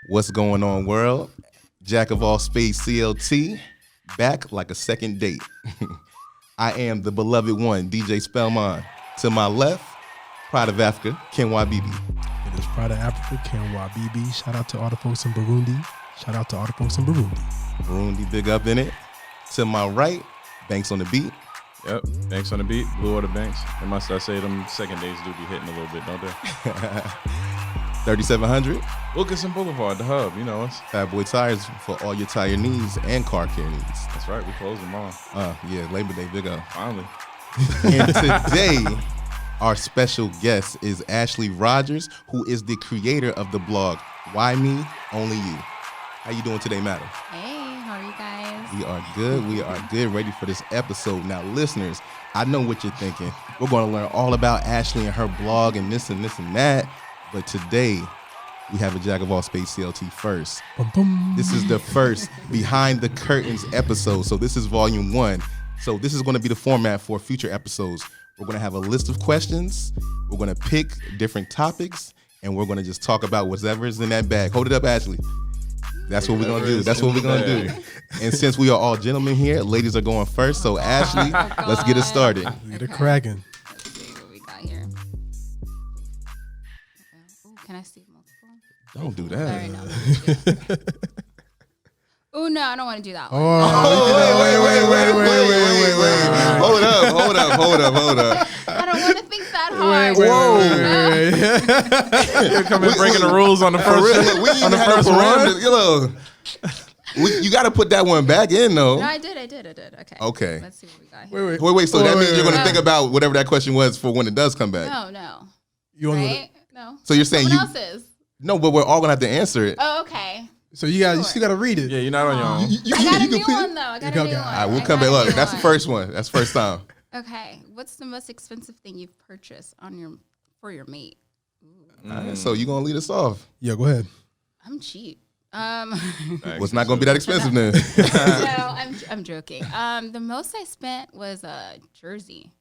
What's going on, world? Jack of all spades CLT, back like a second date. I am the beloved one, DJ Spellman. To my left, Pride of Africa, Ken Wabibi. It is Pride of Africa, Ken Wabibi. Shout out to all the folks in Burundi. Shout out to all the folks in Burundi. Burundi, big up in it. To my right, Banks on the beat. Yep, Banks on the beat, Blue Water Banks. And must I say, them second days do be hitting a little bit, don't they? 3700. Wilkinson Boulevard, the hub, you know us. Fat Boy Tires for all your tire needs and car care needs. That's right, we close them all. Yeah, Labor Day, big up. Finally. And today, our special guest is Ashley Rogers, who is the creator of the blog, Why Me, Only You. How you doing today, madam? Hey, how are you guys? We are good. We are good. Ready for this episode. Now, listeners, I know what you're thinking. We're going to learn all about Ashley and her blog and this and this and that. But today, we have a Jack of all spades CLT first. Bum, bum. This is the first behind the curtains episode. So this is volume 1. So this is going to be the format for future episodes. We're going to have a list of questions. We're going to pick different topics, and we're going to just talk about whatever's in that bag. Hold it up, Ashley. That's what we're going to do. That's what we're going to do. And since we are all gentlemen here, ladies are going first. So Ashley, let's get it started. Get it cracking. Let's see what we got here. Ooh, can I see multiple? Don't do Sorry, that. no. Oh no, I don't want to do that one. Wait. Hold up. I don't want to think that hard. You're coming breaking the rules on the first Look, we even had a parameter. You got to put that one back in, though. No, I did. Okay. Let's see what we got here. Wait. So that means you're going to think about whatever that question was for when it does come back. No. You want Right? No. So you're saying Someone else's. No, but we're all going to have to answer it. Oh, okay. So you still got to read it. Yeah, you're not on your own. I got a new one though. I got a new one. All right, we'll come back. Look, that's the first one. That's the first time. Okay. What's the most expensive thing you've purchased for your mate? All right, so you're going to lead us off. Yeah, go ahead. I'm cheap. Well, it's not going to be that expensive then. No, I'm joking. The most I spent was a jersey.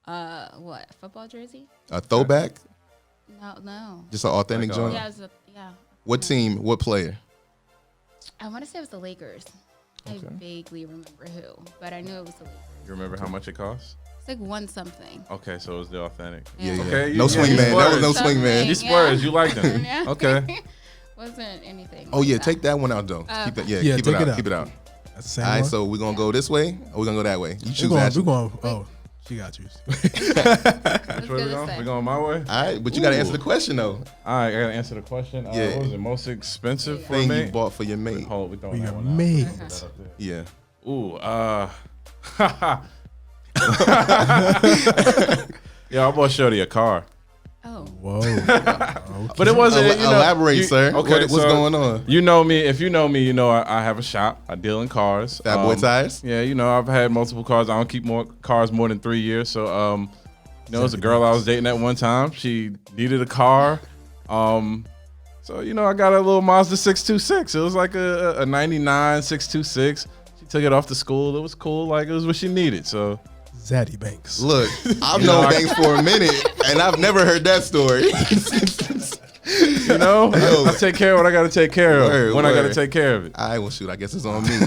What? A football jersey? A throwback? No. Just an authentic Like, joint? Yeah, it was yeah. What team? What player? I want to say it was the Lakers. I vaguely remember who, but I knew it was the Lakers. You remember how much it costs? It's like one something. Okay, so it was the authentic. Yeah. Okay, No swing man. That was no Something. swing man. You splurged. You like them. Yeah. Okay. Wasn't anything. Oh, like yeah. that. Take that one out, though. Keep that. Yeah, keep take it it out. out. Keep it out. That's the same All right, one. so we're going to go this way or we're going to go that way? You choose, we're Ashley. going. Oh, she got you. Let's Which way go we this going? way. We going my way? All right, but you got to answer the question, though. All right, I got to answer the question. Yeah. What was it? Most expensive for Thing me? you bought for your mate. Hold, we throwing We that got one out. mate. Put that up there. Yeah. Ooh, yeah, I bought Shorty a car. Oh. Whoa. But it wasn't, Elaborate, sir. Okay, What's so going on? You know me. If you know me, you know I have a shop. I deal in cars. Fat Boy Tires? Yeah, I've had multiple cars. I don't keep more cars more than 3 years. So, it was a girl I was dating at one time. She needed a car. So, I got a little Mazda 626. It was like a 99 626. She took it off to school. It was cool. Like, it was what she needed. So, Zaddy Banks. Look, I've known Banks for a minute, and I've never heard that story. I take care of what I got to take care of I got to word. take care of it. All right, well, shoot, I guess it's on me.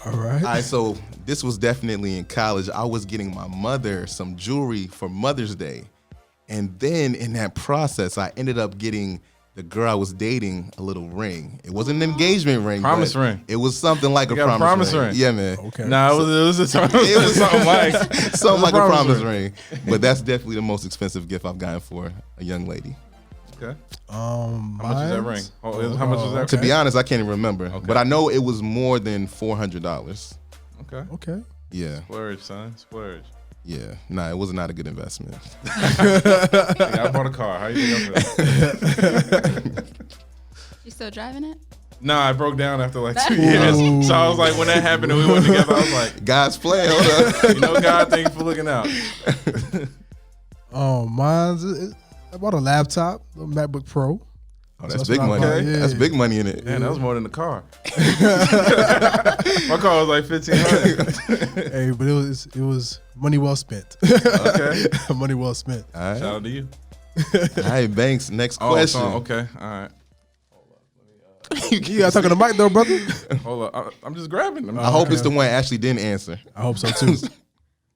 All right. All right, so this was definitely in college. I was getting my mother some jewelry for Mother's Day. And then in that process, I ended up getting the girl I was dating a little ring. It wasn't an engagement ring. Promise but ring. It was something like a got a promise, promise ring? Yeah, man. Okay. Nah, it was something like Something like a promise ring. ring. But that's definitely the most expensive gift I've gotten for a young lady. Okay. How How much is that ring? How much was that? To be honest, I can't even remember. Okay. But I know it was more than $400. Okay. Okay. Yeah. Splurge, son. Splurge. Yeah. Nah, it was not a good investment. Yeah, I bought a car. How you think I feel? You still driving it? Nah, I broke down after like 2 years. So I was like, when that happened and we went together, I was like, God's plan. Hold up. God, thank you for looking out. Mine's. I bought a laptop, a MacBook Pro. Oh, that's that's big what I money. bought, yeah. That's big money in it. Man, that was more than the car. My car was like $1,500. Hey, but it was money well spent. Okay. Money well spent. All right. Shout out to you. All right, Banks. Next Oh, question. so, okay. All right. You gotta talk to the mic though, brother. Hold up, I'm just grabbing them. I hope it's the one Ashley didn't answer. I hope so too.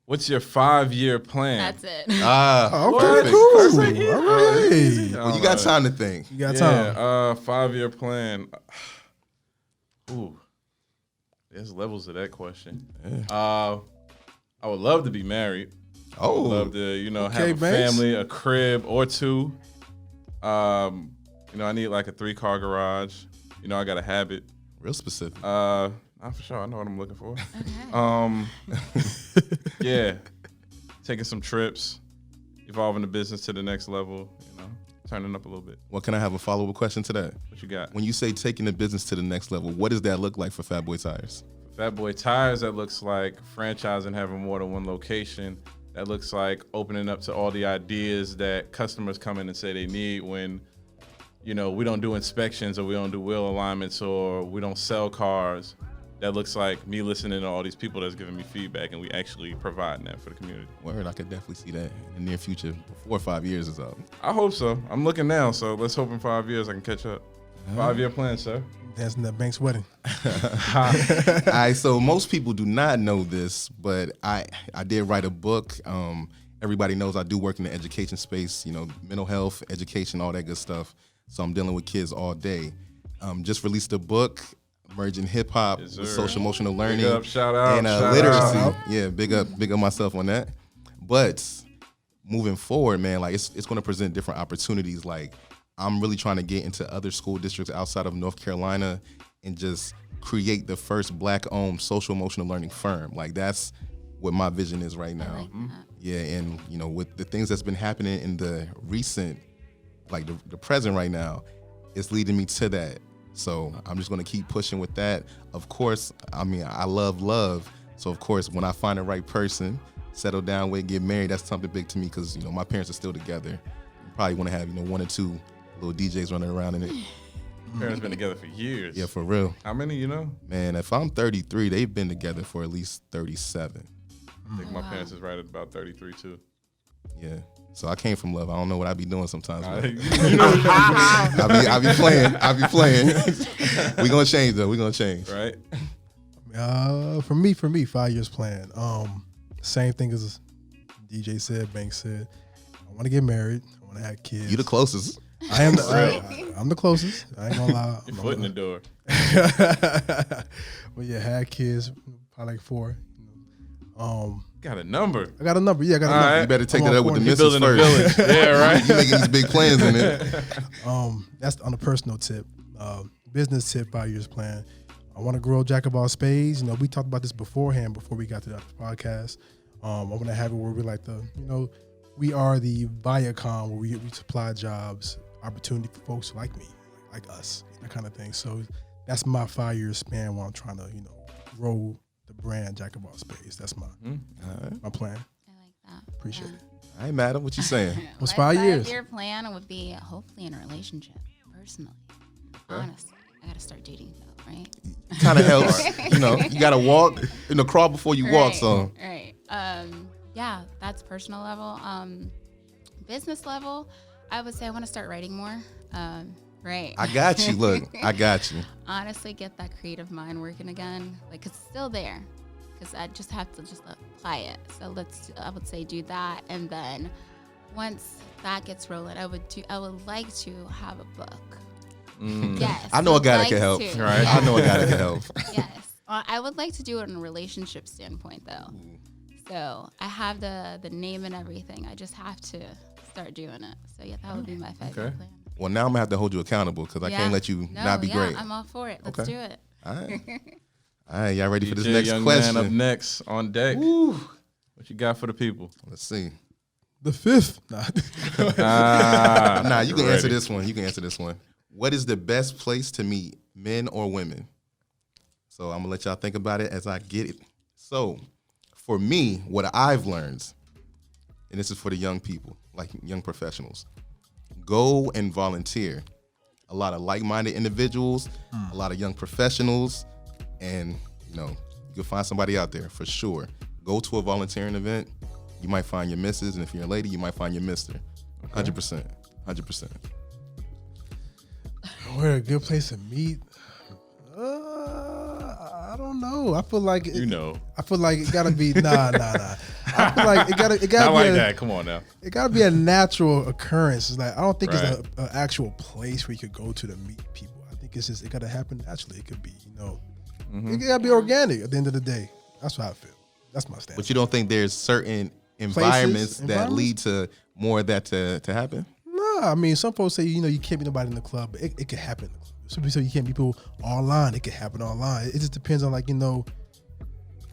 What's your 5-year plan? That's it. Okay, Perfect. cool. Perfect. All right. Well, you got time to think. You got time. 5-year plan. Ooh, there's levels to that question. I would love to be married. Oh, Love to, have a Banks. family, a crib or 2. I need like a 3-car garage. I got a habit. real specific. Not for sure. I know what I'm looking for. Okay. Yeah, taking some trips, evolving the business to the next level. Turning up a little bit. Well, can I have a follow-up question to that? What you got? When you say taking the business to the next level, what does that look like for Fat Boy Tires? Fat Boy Tires, that looks like franchising, having more than one location. That looks like opening up to all the ideas that customers come in and say they need when, we don't do inspections or we don't do wheel alignments or we don't sell cars. That looks like me listening to all these people that's giving me feedback and we actually providing that for the community. Word, I could definitely see that in the near future before 5 years is up. I hope so. I'm looking now, so let's hope in 5 years I can catch up. 5-year plan, sir. Dancing at Banks' wedding. All right, so most people do not know this, but I did write a book. Everybody knows I do work in the education space, mental health, education, all that good stuff. So I'm dealing with kids all day. Just released a book, merging hip hop Yes, with sir. social emotional learning Big up, shout out, and shout literacy. out. Yeah, big up myself on that. But moving forward, man, like it's going to present different opportunities. Like I'm really trying to get into other school districts outside of North Carolina and just create the first Black-owned social emotional learning firm. Like that's what my vision is right now. I like that. Yeah, and with the things that's been happening in the recent, like the present right now, it's leading me to that. So I'm just gonna keep pushing with that. Of course, I love. So of course, when I find the right person, settle down with, get married, that's something big to me because my parents are still together. Probably want to have 1 or 2 little DJs running around in it. Parents been together for years. Yeah, for real. How many, Man, if I'm 33, they've been together for at least 37. I think my parents is right at about 33 too. Yeah. So I came from love. I don't know what I be doing sometimes. But You know, I be playing. We gonna change though. We gonna change. right? For me, 5 years plan. Same thing as DJ said, Banks said. I want to get married. I want to have kids. You the closest. I am. I'm the closest. I ain't gonna lie. Your foot in the door. But yeah, had kids. Probably like 4. Got a number. I got a number. Yeah, I got a All number. right. You better take I'm that on up with the point. You missus building a first. village. Yeah, right. You making these big plans in it. That's on a personal tip. Business tip, 5 years plan. I want to grow Jack of all spades. We talked about this beforehand before we got to the podcast. I want to have it where we like we are the Viacom where we supply jobs, opportunity for folks like me, like us, that kind of thing. So that's my 5 year span while I'm trying to, grow the brand Jack of all spades. That's my plan. I like that. Appreciate it. I ain't mad at what you saying. What's My 5 years? 5-year plan would be hopefully in a relationship, personally. Honestly, I got to start dating though, right? Kind of helps. You gotta walk, crawl before you walk. So Right. Yeah, that's personal level. Business level, I would say I want to start writing more. Right. I got you. Look, I got you. Honestly, get that creative mind working again. Like it's still there, because I just have to just apply it. So I would say do that, and then once that gets rolling, I would like to have a book. Yes. I know a guy that can like help. to. Right? I know a guy that can help. Yes. I would like to do it in a relationship standpoint, though. So I have the name and everything. I just have to start doing it. So yeah, that would be my 5-year plan. Well, now I'm gonna have to hold you accountable because I can't let you not be great. I'm all for it. Let's Okay. do it. All right, y'all ready for this DJ next Young question? Man up next on deck. What you got for the people? Let's see. The 5th. Nah, you can answer this one. What is the best place to meet men or women? So I'm gonna let y'all think about it as I get it. So for me, what I've learned, and this is for the young people, like young professionals, go and volunteer. A lot of like-minded individuals, a lot of young professionals, and you'll find somebody out there for sure. Go to a volunteering event. You might find your missus, and if you're a lady, you might find your mister. 100%. Where a good place to meet? I don't know. I feel like I feel like it gotta be nah. I feel like it gotta Not be like that. Come on now. it gotta be a natural occurrence. It's like I don't think it's an actual place where you could go to meet people. I think it's just it gotta happen naturally. It could be it gotta be organic at the end of the day. That's what I feel. That's my stance. But you don't think there's certain environments that lead to more of that to happen? Nah, I mean some folks say you can't be nobody in the club, but it could happen in the club. Some people say you can't be people online. It could happen online. It just depends on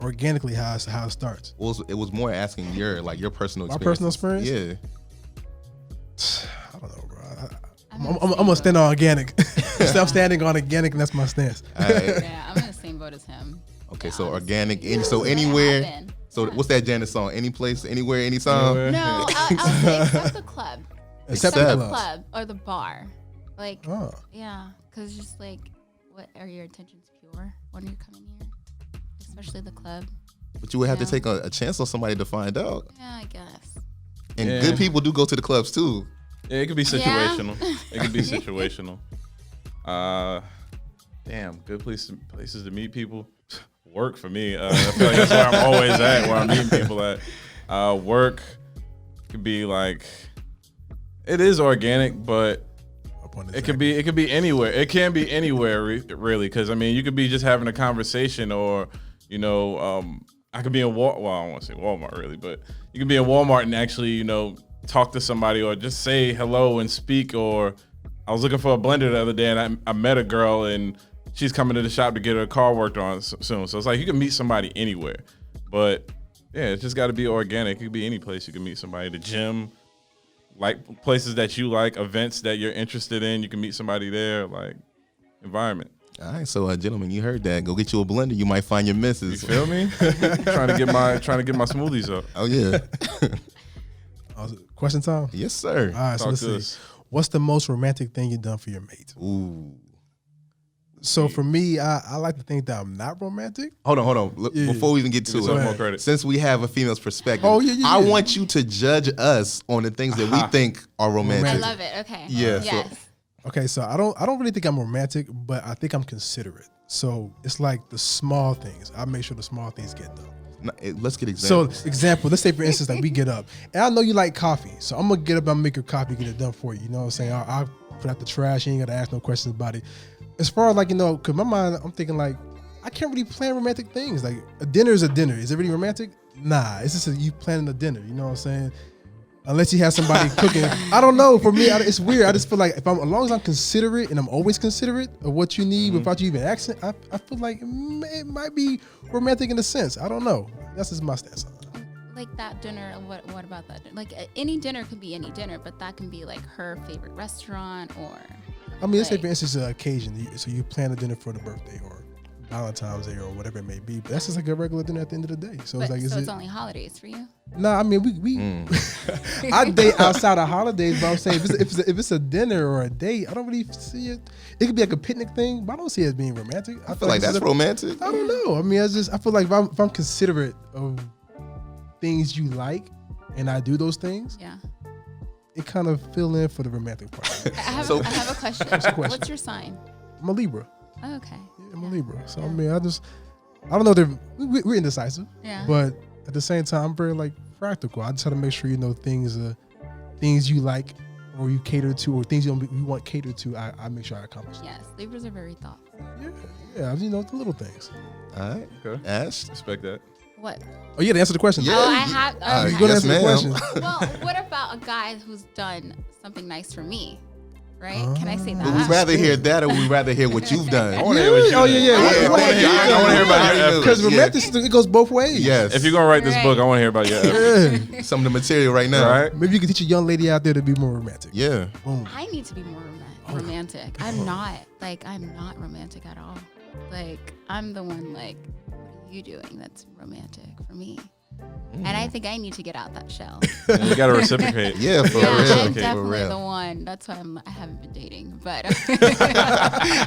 organically how it starts. It was more asking your personal experience. My personal experience? Yeah. I don't know, bro. I'm gonna stand on organic. I'm standing on organic, and that's my stance. Right. Yeah, I'm in the same boat as him. Okay, so organic. So anywhere. So what's that Janet song? Any place, anywhere, anytime? Anywhere. No, I'll say except the club. Except the the club or the bar. Like, Oh. yeah, because just like, what are your intentions pure when you're coming here? Especially the club. But you would have to Yeah. take a chance on somebody to find out. Yeah, I guess. And Yeah. good people do go to the clubs too. Yeah, it could be Yeah. situational. It could be situational. Damn, good places to meet people. Work for me. I feel like that's where I'm always at, where I'm meeting people at. Work could be like, it is organic, but it could be anywhere. It can be anywhere, really, because I mean, you could be just having a conversation, or I could be in Well, I don't want to say Walmart really, but you can be in Walmart and actually, talk to somebody or just say hello and speak. Or I was looking for a blender the other day and I met a girl and she's coming to the shop to get her car worked on soon. So it's like you can meet somebody anywhere, but yeah, it's just got to be organic. It could be any place you can meet somebody. The gym, like places that you like, events that you're interested in, you can meet somebody there. Like environment. All right, so gentlemen, you heard that. Go get you a blender. You might find your missus. You feel me? trying to get my smoothies up. Oh yeah. Question time? Yes, sir. All right, so Talk let's to see. us. What's the most romantic thing you've done for your mate? Ooh. So for me, I like to think that I'm not romantic. Hold on. Look, Yeah. before we even get to Give yourself it, more credit. since we have a female's perspective, Oh, yeah. I want you to judge us on the things that we think are romantic. I love it. Okay. Yeah, so- Yes. Okay, so I don't really think I'm romantic, but I think I'm considerate. So it's like the small things. I make sure the small things get done. Let's get examples. So example, let's say for instance, like we get up, and I know you like coffee, so I'm gonna get up and make your coffee, get it done for you. You know what I'm saying? I'll put out the trash. You ain't gotta ask no questions about it. As far as like cause my mind, I'm thinking like I can't really plan romantic things. Like a dinner is a dinner. Is it really romantic? Nah, it's just you planning a dinner. You know what I'm saying? Unless you have somebody cooking. I don't know. For me, it's weird. I just feel like as long as I'm considerate, and I'm always considerate of what you need without you even asking, I feel like it might be romantic in a sense. I don't know. That's just my stance on it. Like that dinner. What about that? Like any dinner could be any dinner, but that can be like her favorite restaurant or. I mean, let's say like- for instance, an occasion. So you plan a dinner for the birthday or Valentine's Day or whatever it may be, but that's just like a regular dinner at the end of the day. So it's But, like, so it's only holidays for you. Nah, I mean, we I date outside of holidays, but I'm saying if it's a dinner or a date, I don't really see it. It could be like a picnic thing, but I don't see it as being romantic. I feel like that's romantic. I don't know. I mean, I feel like if I'm considerate of things you like, and I do those things, Yeah. it kind of fill in for the romantic part. I have a question. a question? What's your sign? I'm a Libra. Oh, okay. Yeah, I'm a Libra. So I mean, I don't know. We're indecisive, Yeah. but at the same time, I'm very like practical. I just try to make sure things you like or you cater to, or things you want catered to. I make sure I accomplish. Yes, Libras are very thoughtful. Yeah, the little things. All right. Okay. Ash. Respect that. What? Oh yeah, to answer the question. Yeah. Oh, I have. Uh, You gonna Yes, answer the ma'am. question? Well, what about a guy who's done something nice for me? Right? Can I say that? Would we rather hear that, or would we rather hear what you've done? I want to hear what you Oh do. yeah. Yeah, What thank have you. you I done? wanna hear about your Because efforts. romantic, it goes both ways. Yes. If you're gonna write this Right. book, I want to hear about your efforts. Yeah. Some of the material right now. Right? Maybe you can teach a young lady out there to be more romantic. Yeah. Boom. I need to be more romantic. I'm not romantic at all. Like I'm the one like, what are you doing that's romantic for me? And I think I need to get out that shell. And you gotta reciprocate. Yeah, for Yeah, real. I'm For definitely real. the one. That's why I haven't been dating. But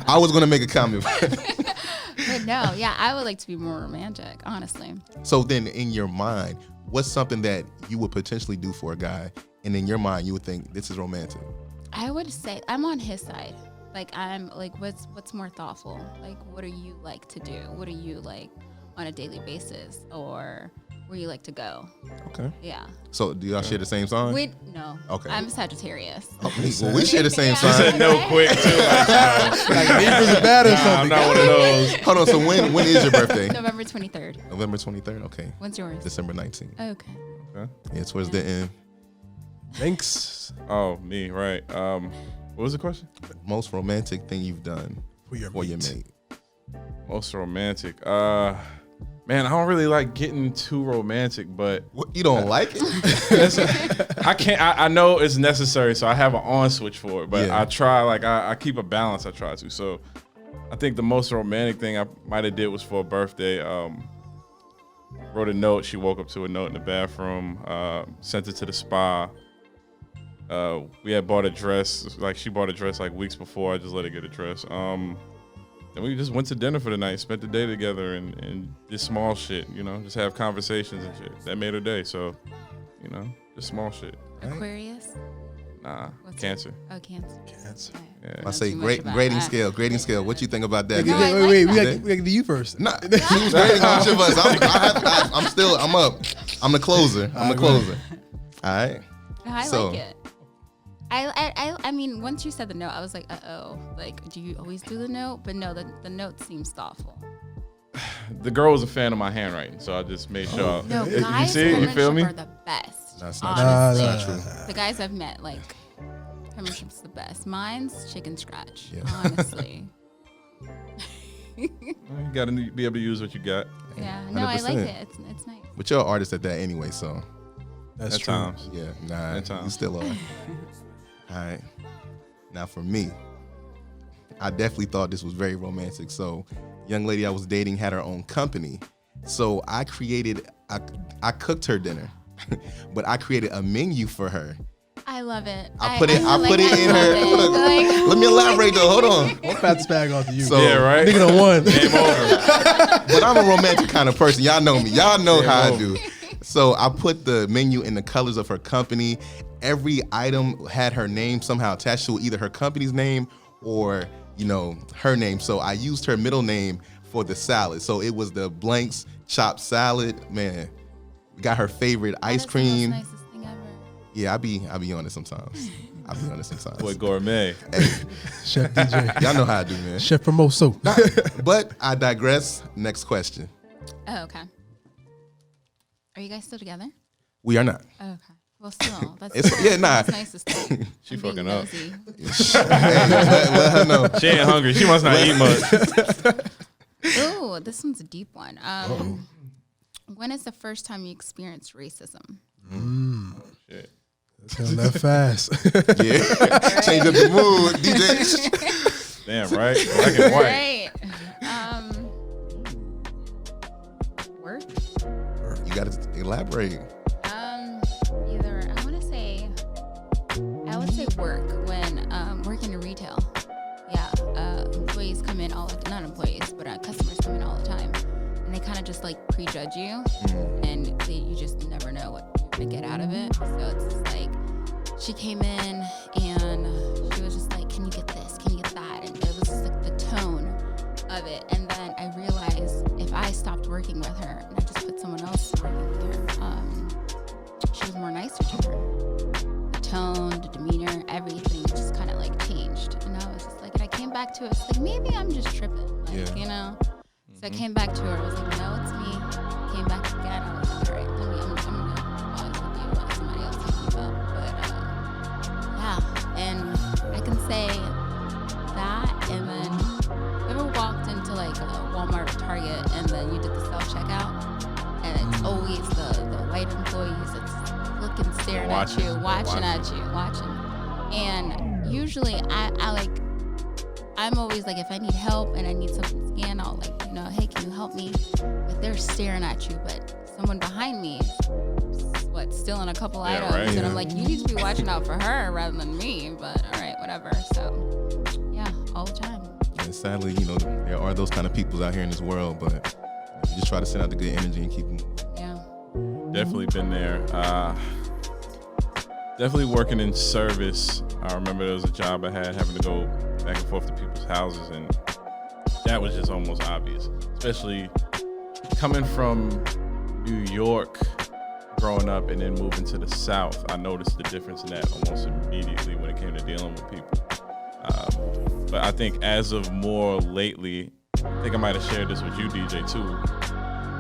I was gonna make a comment. but no, yeah, I would like to be more romantic, honestly. So then, in your mind, what's something that you would potentially do for a guy, and in your mind, you would think this is romantic? I would say I'm on his side. Like I'm like, what's more thoughtful? Like, what do you like to do? What do you like on a daily basis, or where you like to go? Okay. Yeah. So do y'all share the same sign? No. Okay. I'm Sagittarius. Well, we share the same She sign. said no quick too. Like Libras are bad or I'm something. not one of those. Hold on. So when is your birthday? November 23rd. November 23rd. Okay. When's yours? December 19th. Okay. Yeah, towards the end. Thanks Oh, me, right. What was the question? Most romantic thing you've done for your for your mate. mate. Most romantic. Man, I don't really like getting too romantic, but What, you don't like it? I can't. I know it's necessary, so I have an on switch for it. But Yeah. I try. Like I keep a balance. I try to. So I think the most romantic thing I might have did was for a birthday. Wrote a note. She woke up to a note in the bathroom. Sent it to the spa. We had bought a dress. Like she bought a dress like weeks before. I just let her get a dress. Then we just went to dinner for the night, spent the day together, and did small shit. You know, just have conversations and shit. That made her day. So, you know, just small shit. Aquarius. Nah, What's Cancer. Oh, Cancer. Cancer. Yeah. I Know say too much about grading that. scale. Grading scale. What you think about that? No, I man? like Wait, that. we got to do you first. Nah, who's grading each of us? I'm up. I'm the closer. I'm the closer. All right. No, I So- like it. I mean, once you said the note, I was like, uh-oh. Like, do you always do the note? But no, the note seems thoughtful. The girl was a fan of my handwriting, so I just made sure. No, You guys see it? You feel me? are the best. That's not honestly. That's not true. The guys I've met, like, penmanship's the best. Mine's chicken scratch, Yeah. honestly. You gotta be able to use what you got Yeah, no, I like 100%. it. It's nice. But you're an artist at that anyway, so That's at true. times. yeah, nah, At times. you still are. All right. Now for me, I definitely thought this was very romantic. So, young lady I was dating had her own company. So I cooked her dinner, but I created a menu for her. I love it. I put it in her. Like, Let me elaborate though. Hold on. I'll pass the bag off to you. So- Yeah, right. Nigga done won. Game over. But I'm a romantic kind of person. Y'all know me. Y'all know Yeah, how I whoa. do. So I put the menu in the colors of her company. Every item had her name somehow attached to it, either her company's name or, you know, her name. So I used her middle name for the salad. So it was the Blanks chopped salad. Man, we got her favorite ice that's the most cream. nicest thing ever. Yeah, I be on it sometimes. I be on it sometimes. Boy, gourmet. Hey, Chef DJ. y'all know how I do, man. Chef Formoso. But I digress. Next question. Oh, okay. Are you guys still together? We are not. Oh, okay. Well, still, that's Yeah, nah. that's nicest thing. She I'm being fucking up. nosy. Hey, let her know. She ain't hungry. She must not eat much. Ooh, this one's a deep one. When is the first time you experienced racism? Shit. Tell that fast. Yeah. Change up the mood, DJ. Damn, right? Black and white. Right. Work. You gotta elaborate. Either I would say work when working in retail. Yeah, employees come in not employees, but customers come in all the time, and they kind of just like prejudge you, and you just never know what you're gonna get out of it. So it's just like she came in and she was just like, "Can you get this? Can you get that?" And it was just like the tone of it. And then I realized if I stopped working with her and I just put someone else working with her, she was more nicer to her. The tone, the demeanor, everything just kind of like changed. And I was just like, and I came back to it. It's like, maybe I'm just tripping, like, Yeah. you know? So I came back to her. I was like, no, it's me. Came back again. I was like, all right, I'm gonna pause with you while somebody else takes me up. But yeah, and I can say that. And then you ever walked into like a Walmart or Target and then you did the self-checkout? And it's always the white employees that's looking, staring at Watching. you, watching at you, watching. And usually I'm always like, if I need help and I need something scanned, I'll like, you know, hey, can you help me? But they're staring at you, but someone behind me is stealing a couple Yeah, items. right. And Yeah. I'm like, you need to be watching out for her rather than me. But all right, whatever. So yeah, all the time. And sadly, you know, there are those kind of people out here in this world, but you just try to send out the good energy and keep them. Yeah. Definitely been there. Definitely working in service. I remember there was a job I had having to go back and forth to people's houses, and that was just almost obvious, especially coming from New York growing up and then moving to the South. I noticed the difference in that almost immediately when it came to dealing with people. But I think as of more lately, I think I might have shared this with you, DJ, too.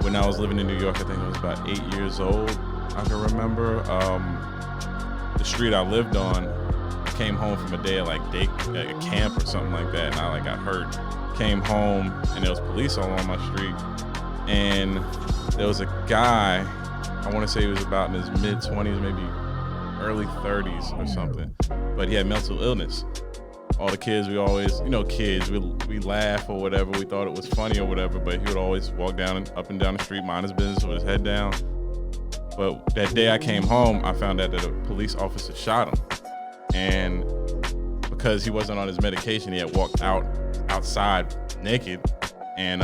When I was living in New York, I think I was about 8 years old. I can remember the street I lived on. I came home from a day at a camp or something like that, and I got hurt. Came home, and there was police all on my street, and there was a guy. I want to say he was about in his mid-20s, maybe early 30s or something, but he had mental illness. All the kids, we always, kids, we laugh or whatever. We thought it was funny or whatever, but he would always walk up and down the street, mind his business with his head down. But that day I came home, I found out that a police officer shot him. And because he wasn't on his medication, he had walked outside naked. And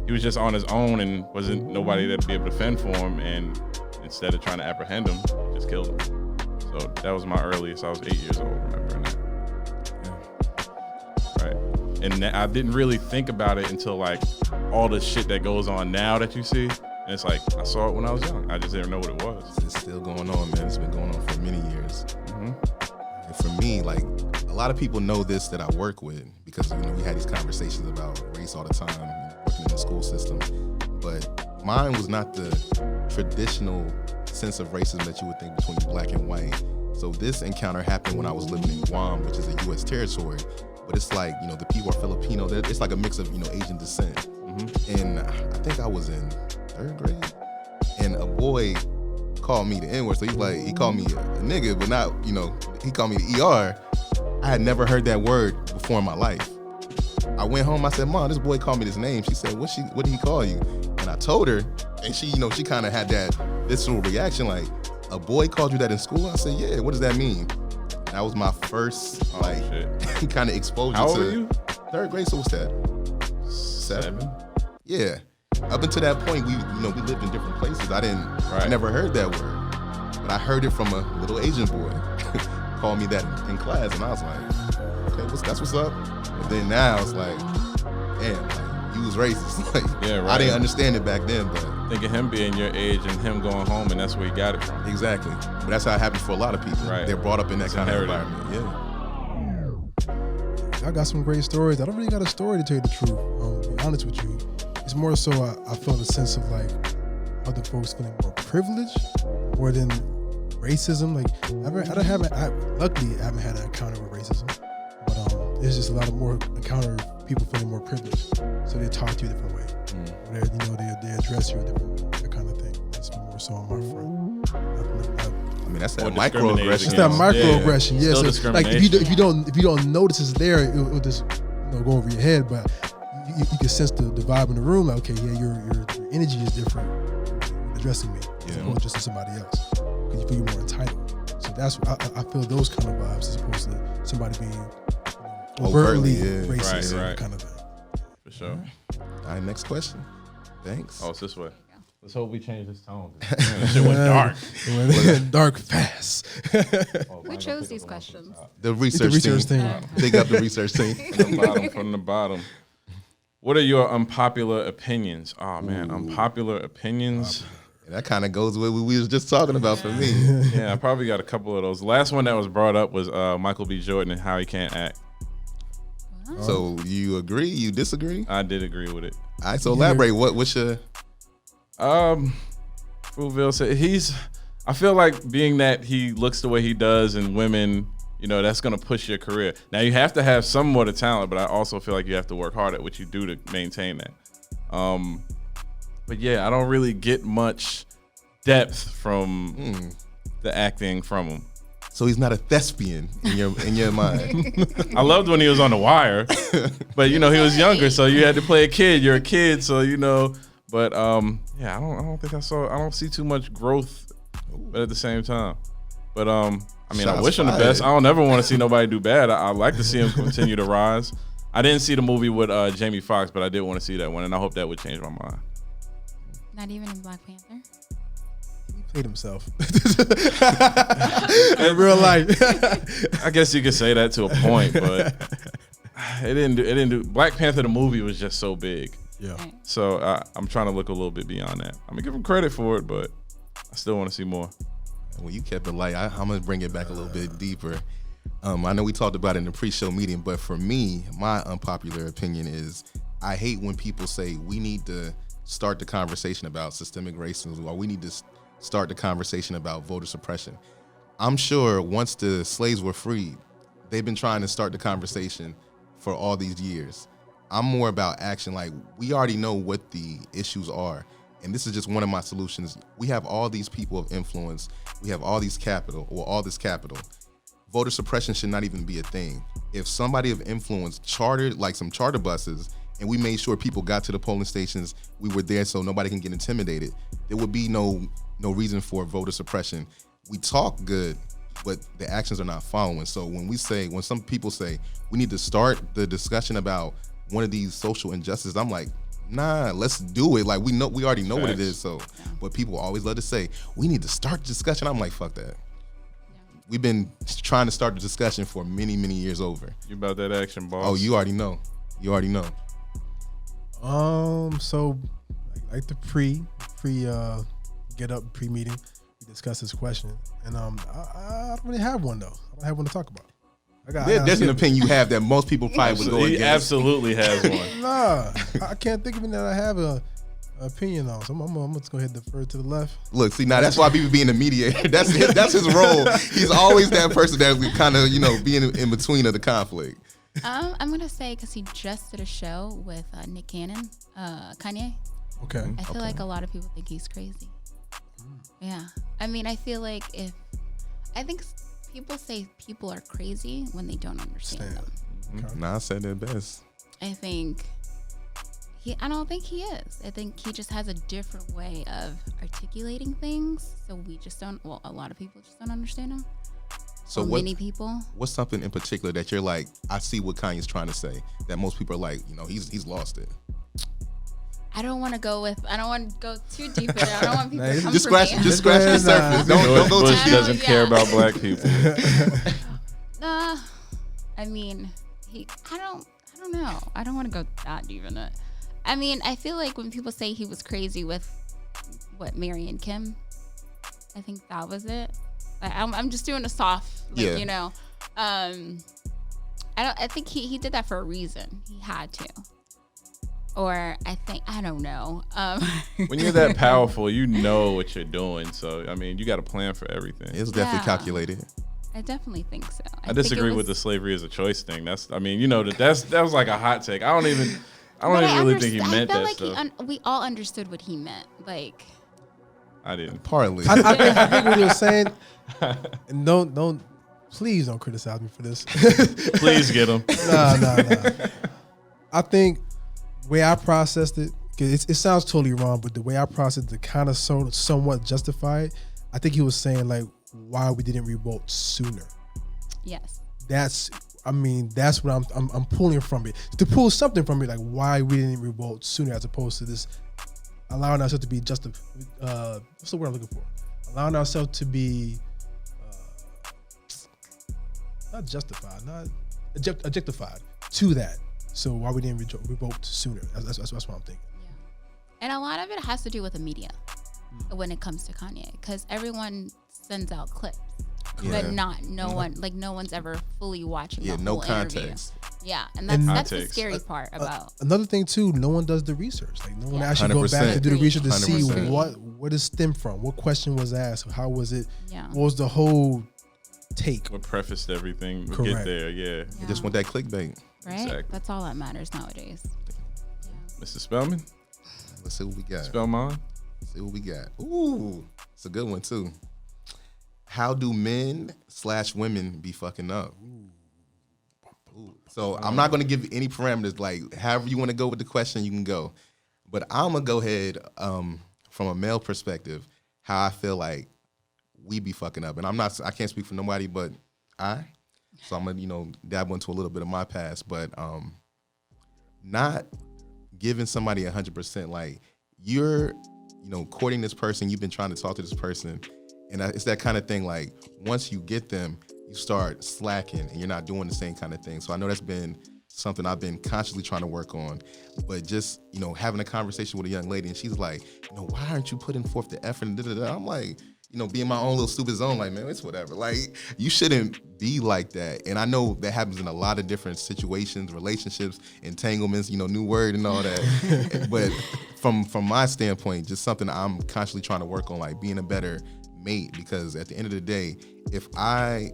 he was just on his own and wasn't nobody that'd be able to fend for him. And instead of trying to apprehend him, just killed him. So that was my earliest. I was 8 years old remembering that. Right. And I didn't really think about it until all the shit that goes on now that you see. And it's I saw it when I was young. I just didn't know what it was. It's still going on, man. It's been going on for many years. Mm-hmm. And for me, a lot of people know this that I work with because, we had these conversations about race all the time, working in the school system. But mine was not the traditional sense of racism that you would think between black and white. So this encounter happened when I was living in Guam, which is a U.S. territory. But it's the people are Filipino. It's like a mix of, Asian descent. Mm-hmm. And I think I was in 3rd grade. And a boy called me the N-word. So he called me a nigga, but not, he called me the ER. I had never heard that word before in my life. I went home, I said, Mom, this boy called me this name. She said, what did he call you? And I told her, and she, she kind of had that visceral reaction, a boy called you that in school? I said, yeah, what does that mean? That was my first, kind of exposure. How old to were you? 3rd grade, so what's that? 7? Yeah. Up until that point, we lived in different places. I never heard that word. But I heard it from a little Asian boy. Called me that in class, and I was like, okay, that's what's up. And then now it's damn, you was racist. Yeah, right. I didn't understand it back then, but Think of him being your age and him going home, and that's where he got it from. exactly. But that's how it happens for a lot of people. Right. They're brought up in that It's kind of inherited. environment. Yeah. I got some great stories. I don't really got a story to tell you the truth. To be honest with you, it's more so I felt a sense of other folks feeling more privileged more than racism. Luckily I haven't had an encounter with racism, but there's just a lot of more encounter of people feeling more privileged, so they talk to you a different way. They address you a different way, that kind of thing. That's more so on my front. I mean, that's Or that microaggression. It's that microaggression, yeah. Still So, discrimination. if you don't notice it's there, it'll just go over your head. But you can sense the vibe in the room. Okay, yeah, your energy is different when addressing me as opposed to just to somebody else, because you feel you're more entitled. So that's I feel those kind of vibes as opposed to somebody being overtly racist, Right. kind of thing. For sure. All right, next question. Thanks. Oh, it's this way. Let's hope we change this tone. Man, that shit went dark. It went dark fast. Who chose these questions? The research team. Big up the research team. From the bottom. What are your unpopular opinions? Oh man, unpopular opinions. That kind of goes with what we was just talking about for me. Yeah, I probably got a couple of those. The last one that was brought up was Michael B. Jordan and how he can't act. So you agree? You disagree? I did agree with it. All right, so elaborate. What's your... Fruitville said I feel like being that he looks the way he does and women, that's going to push your career. Now you have to have some more of talent, but I also feel like you have to work hard at what you do to maintain that. But yeah, I don't really get much depth from the acting from him. So he's not a thespian in your mind. I loved when he was on The Wire, but he was younger, so you had to play a kid. You're a kid, so But yeah, I don't see too much growth, but at the same time. But I Shots wish him the fired. best. I don't ever want to see nobody do bad. I like to see him continue to rise. I didn't see the movie with Jamie Foxx, but I did want to see that one, and I hope that would change my mind. Not even in Black Panther. played himself in real life. I guess you could say that to a point, but it didn't do. Black Panther the movie was just so big. Yeah. Right. So I'm trying to look a little bit beyond that. I'm gonna give him credit for it, but I still want to see more. Well, you kept it light. I'm gonna bring it back a little bit deeper. I know we talked about it in the pre-show meeting, but for me, my unpopular opinion is I hate when people say we need to start the conversation about systemic racism, or we need to start the conversation about voter suppression. I'm sure once the slaves were freed, they've been trying to start the conversation for all these years. I'm more about action. Like, we already know what the issues are. And this is just one of my solutions. We have all these people of influence. We have all this capital. Voter suppression should not even be a thing. If somebody of influence chartered like some charter buses and we made sure people got to the polling stations, we were there so nobody can get intimidated, there would be no reason for voter suppression. We talk good, but the actions are not following. So when some people say we need to start the discussion about one of these social injustices, I'm like, nah, let's do it. Like, we already know what it is. So, but people always love to say we need to start the discussion. I'm like, fuck that. We've been trying to start the discussion for many, many years over. You about that action, boss? Oh, you already know. So like the pre get up pre-meeting, we discussed this question, and I don't really have one though. I don't have one to talk about. There's an opinion you have that most people probably would go against. He absolutely has one. Nah, I can't think of it that I have a opinion on. So I'm just go ahead and defer to the left. Look, see, now that's why people being the mediator. That's his role. He's always that person that we kind of, being in between of the conflict. I'm gonna say because he just did a show with Nick Cannon, Kanye. Okay. I feel like a lot of people think he's crazy. Yeah, I mean, I feel like I think people say people are crazy when they don't understand them. Okay. Nah, I said that best. I don't think he is. I think he just has a different way of articulating things. So we just don't. Well, a lot of people just don't understand him. So many people. What's something in particular that you're like, I see what Kanye's trying to say, that most people are like, he's lost it. I don't want to go too deep in it. I don't want people to come just for scratch me. the surface. Don't go too Bush deep. doesn't care about black people. I mean, I don't know. I don't want to go that deep in it. I mean, I feel like when people say he was crazy with Mary and Kim, I think that was it. I'm just doing a soft, I think he did that for a reason. He had to. Or I don't know. When you're that powerful, you know what you're doing. So, I mean, you got a plan for everything. It was definitely calculated. I definitely think so. I disagree with the slavery as a choice thing. That was like a hot take. I don't even really think he meant that stuff. We all understood what he meant. Like, I didn't. Partly. I think what he was saying, and please don't criticize me for this. Please get him. Nah. I think the way I processed it, cause it sounds totally wrong, but the way I processed it kind of somewhat justified. I think he was saying like why we didn't revolt sooner. Yes. That's what I'm pulling from it. To pull something from it, like why we didn't revolt sooner as opposed to this allowing ourselves to be what's the word I'm looking for? Allowing ourselves to be not justified, not objectified to that. So why we didn't revolt sooner? That's what I'm thinking. Yeah. And a lot of it has to do with the media when it comes to Kanye, because everyone sends out clips, but no one's ever fully watching the whole context. Interview. Yeah, and that's the scary part about. Another thing too, no one does the research. Like no one actually go back to do the research to 100%. See what it stemmed from, what question was asked, how was it, what was the whole take. What prefaced everything to get there, yeah. You just want that clickbait. Right? Exactly. That's all that matters nowadays. Mr. Spellman? Let's see what we got. Spellman? Let's see what we got. Ooh, it's a good one too. How do men/women be fucking up? Ooh. So I'm not going to give any parameters. Like, however you want to go with the question, you can go. But I'm going to go ahead from a male perspective, how I feel like we be fucking up. And I can't speak for nobody but I. So I'm gonna, dabble into a little bit of my past, but not giving somebody 100%. Like you're courting this person, you've been trying to talk to this person, and it's that kind of thing. Like once you get them, you start slacking, and you're not doing the same kind of thing. So I know that's been something I've been consciously trying to work on. But just having a conversation with a young lady, and she's like, why aren't you putting forth the effort? And I'm like, being my own little stupid zone, like, man, it's whatever. Like, you shouldn't be like that. And I know that happens in a lot of different situations, relationships, entanglements, new word and all that. But from my standpoint, just something I'm constantly trying to work on, like being a better mate. Because at the end of the day, if I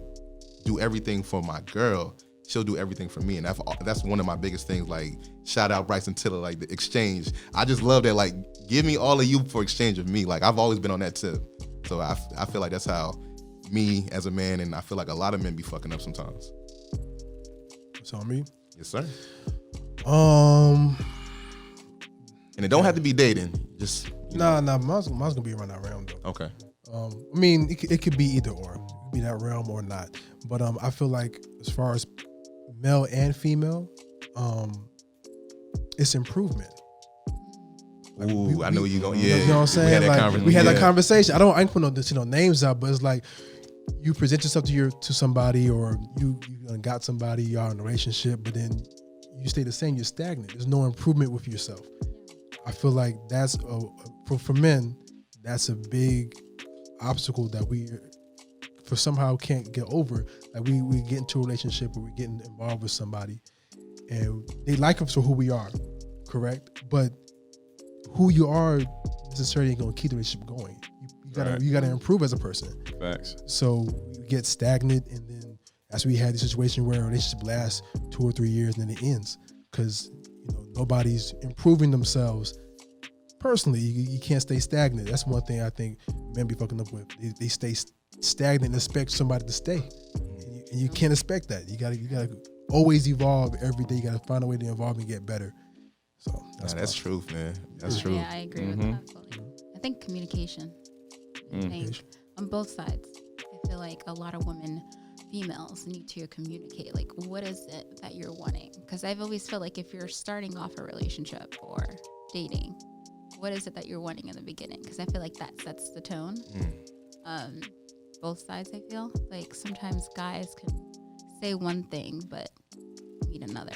do everything for my girl, she'll do everything for me. And that's one of my biggest things. Like, shout out Bryson Tiller, like the exchange. I just love that. Like, give me all of you for exchange of me. Like, I've always been on that tip. So I feel like that's how me as a man, and I feel like a lot of men be fucking up sometimes. So me? Yes, sir. And it don't have to be dating. Just mine's gonna be around that realm though. okay. I mean, it could be either or. It could be that realm or not. But I feel like as far as male and female, it's improvement. Like Ooh, I know you going. You Yeah, know what I'm saying? We had that conversation. I ain't put no names out, but it's like you present yourself to somebody, or you got somebody, y'all in a relationship, but then you stay the same. You're stagnant. There's no improvement with yourself. I feel like that's for men. That's a big obstacle that we somehow can't get over. Like we get into a relationship, or we're getting involved with somebody, and they like us for who we are, correct? But who you are necessarily ain't gonna keep the relationship going. You gotta improve as a person. Facts. So you get stagnant, and then as we had the situation where a relationship lasts 2 or 3 years and then it ends because nobody's improving themselves personally. You can't stay stagnant. That's one thing I think men be fucking up with. They stay stagnant and expect somebody to stay, and you can't expect that. You gotta always evolve every day. You gotta find a way to evolve and get better. So that's truth, man. That's true. Yeah, I agree with that fully. I think communication. I think on both sides. I feel like a lot of females need to communicate. Like, what is it that you're wanting? Because I've always felt like if you're starting off a relationship or dating, what is it that you're wanting in the beginning? Because I feel like that sets the tone. Both sides, I feel like sometimes guys can say one thing but mean another.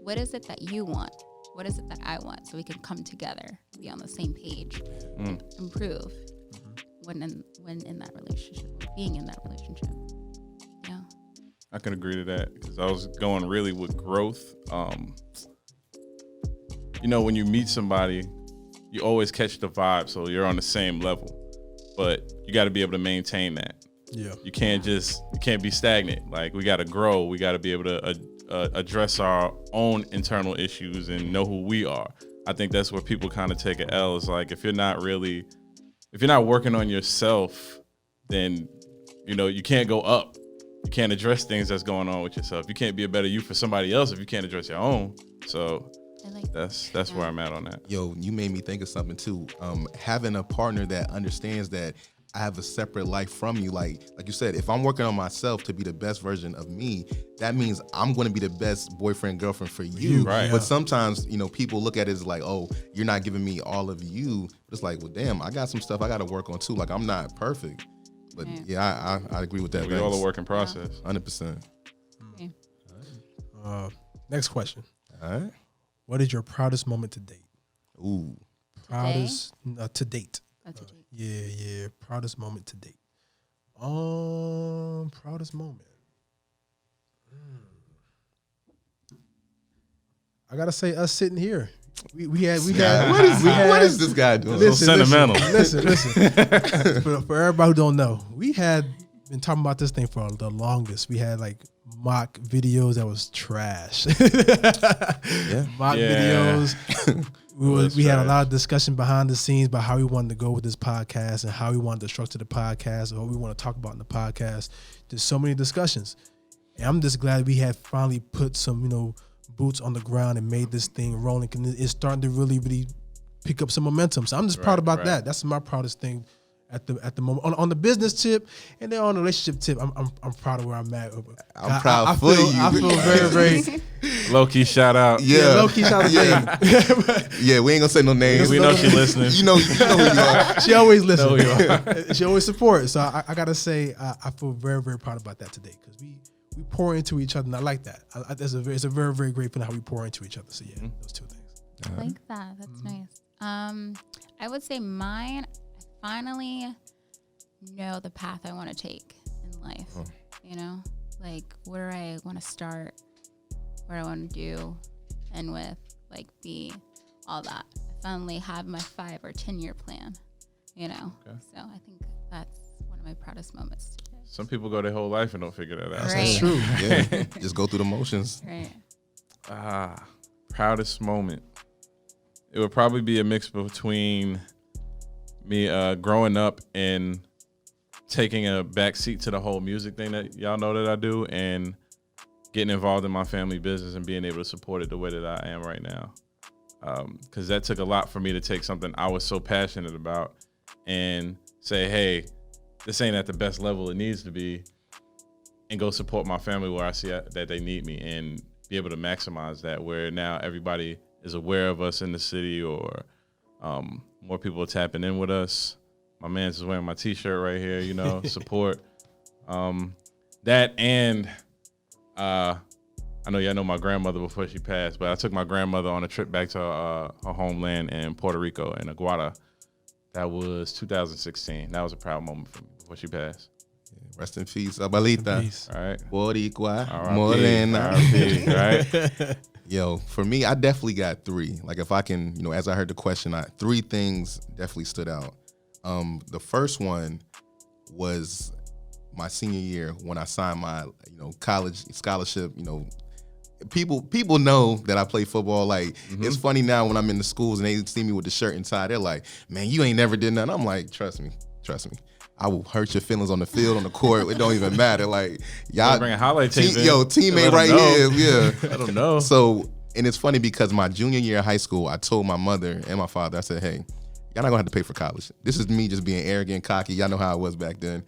What is it that you want? What is it that I want? So we can come together, be on the same page, improve when in that relationship, being in that relationship. Yeah. I can agree to that because I was going really with growth. When you meet somebody, you always catch the vibe, so you're on the same level. But you got to be able to maintain that. Yeah. You can't be stagnant. Like, we got to grow. We got to be able to address our own internal issues and know who we are. I think that's where people kind of take an L. Is like, if you're not working on yourself, then you can't go up. You can't address things that's going on with yourself. You can't be a better you for somebody else if you can't address your own. So that's where I'm at on that. Yo, you made me think of something too. Having a partner that understands that I have a separate life from you. Like you said, if I'm working on myself to be the best version of me, that means I'm going to be the best boyfriend, girlfriend for you. Right. But sometimes, people look at it as like, oh, you're not giving me all of you. But it's like, well, damn, I got some stuff I got to work on too. Like, I'm not perfect. But I agree with that. We all a work in process. 100%. Next question. All right. What is your proudest moment to date? Ooh. Proudest to date. That's a date. Yeah. Proudest moment to date. Proudest moment. I gotta say, us sitting here. We had. What is this guy doing? Sentimental. Listen. For everybody who don't know, we had been talking about this thing for the longest. We had like mock videos that was trash. Mock videos. We had a lot of discussion behind the scenes about how we wanted to go with this podcast and how we wanted to structure the podcast and what we want to talk about in the podcast. There's so many discussions. And I'm just glad we had finally put some, boots on the ground and made this thing rolling. And it's starting to really, really pick up some momentum. So I'm just proud about that. That's my proudest thing at the moment on the business tip, and then on the relationship tip. I'm proud of where I'm at. I'm proud for you. I feel very Low key shout out. Yeah. low key shout out to Yeah, we ain't gonna say no names. We know she listening. You know who you are. She always listens. Know who you She always supports. So I gotta say I feel very, very proud about that today because we pour into each other, and I like that. It's a very, very great feeling how we pour into each other. So yeah, those two things. I like that. That's nice. I would say mine. I finally know the path I want to take in life. You know, like where I want to start, what I want to do, and with like be all that. I finally have my 5 or 10 year plan. You know, so I think that's one of my proudest moments today. Some people go their whole life and don't figure that out. Right. That's true. Yeah, just go through the motions. Right. Proudest moment. It would probably be a mix between me growing up and taking a back seat to the whole music thing that y'all know that I do, and getting involved in my family business and being able to support it the way that I am right now. Because that took a lot for me to take something I was so passionate about and say, hey, this ain't at the best level it needs to be, and go support my family where I see that they need me, and be able to maximize that, where now everybody is aware of us in the city, or more people are tapping in with us. My man's is wearing my t-shirt right here, you know, support. That, and I know y'all know my grandmother before she passed, but I took my grandmother on a trip back to her homeland in Puerto Rico, in Aguada. That was 2016. That was a proud moment for me before she passed. Rest in peace, abuelita. Peace. All right. Boricua, morena. R.I.P., right? Yo, for me, I definitely got 3. Like if I can, as I heard the question, 3 things definitely stood out. The first one was my senior year when I signed my, college scholarship. People know that I play football. Like it's funny now when I'm in the schools and they see me with the shirt and tie, they're like, "Man, you ain't never did nothing." I'm like, "Trust me. I will hurt your feelings on the field, on the court. It don't even matter. Like y'all bring a highlight tape in. Teammate right here. Yeah, I don't know. So, and it's funny because my junior year of high school, I told my mother and my father, I said, "Hey, y'all not gonna have to pay for college. This is me just being arrogant, cocky. Y'all know how I was back then.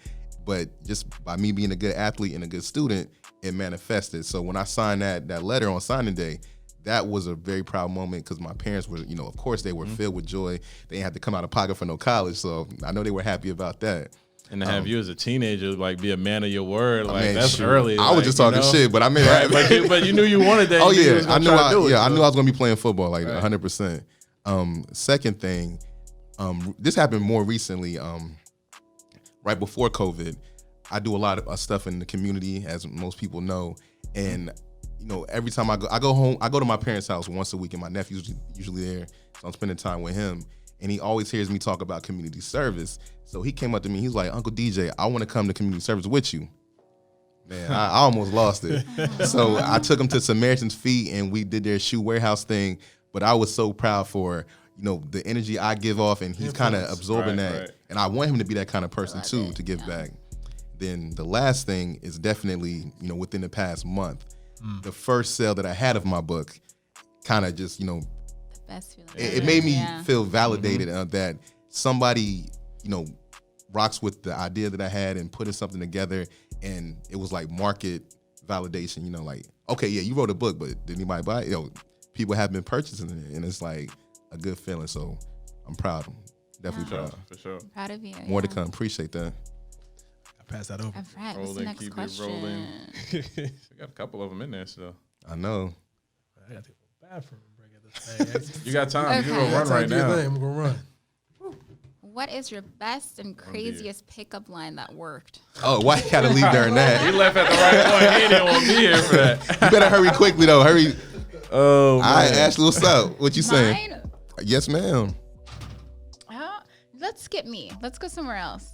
But just by me being a good athlete and a good student, it manifested." So when I signed that letter on signing day, that was a very proud moment because my parents were, of course they were filled with joy. They didn't have to come out of pocket for no college. So I know they were happy about that. And to have you as a teenager, like, be a man of your word, like, Man, that's shoot. early. I was just talking shit, but I mean, right, but you knew you wanted that. Oh You knew you yeah, was I gonna knew. try to do it, I so. knew I was gonna be playing football, like Right. 100%. Second thing, this happened more recently. Right before COVID, I do a lot of stuff in the community, as most people know, and every time I go home, I go to my parents' house once a week, and my nephew's usually there, so I'm spending time with him. And he always hears me talk about community service. So he came up to me, he's like, "Uncle DJ, I want to come to community service with you." Man, I almost lost it. So I took him to Samaritan's Feet and we did their shoe warehouse thing. But I was so proud for, the energy I give off, and he's kind of absorbing that. Right. And I want him to be that kind of person love too, it, to give yeah. back. Then the last thing is definitely, within the past month, the first sale that I had of my book kind of just, The best feeling. it made me Yeah. feel validated that somebody, rocks with the idea that I had and putting something together, and it was like market validation. Like, okay, yeah, you wrote a book, but did anybody buy it? People have been purchasing it, and it's like a good feeling. So I'm proud. Definitely proud. For sure. Proud of you. More to yeah. come. Appreciate that. I pass that over. All right. What's the Rolling, next keep it question? rolling. We got a couple of them in there still. I know. I got to go to the bathroom and bring this thing. You got time. You Okay. gonna run right now. I'm gonna run. What is your best and craziest pickup line that worked? Oh, why you gotta leave during He that? left at the right point. He didn't want to be here for that. You better hurry quickly though. Hurry. Oh, All right, Ashley, what's up? What you saying? Mine? Yes, ma'am. Let's skip me. Let's go somewhere else.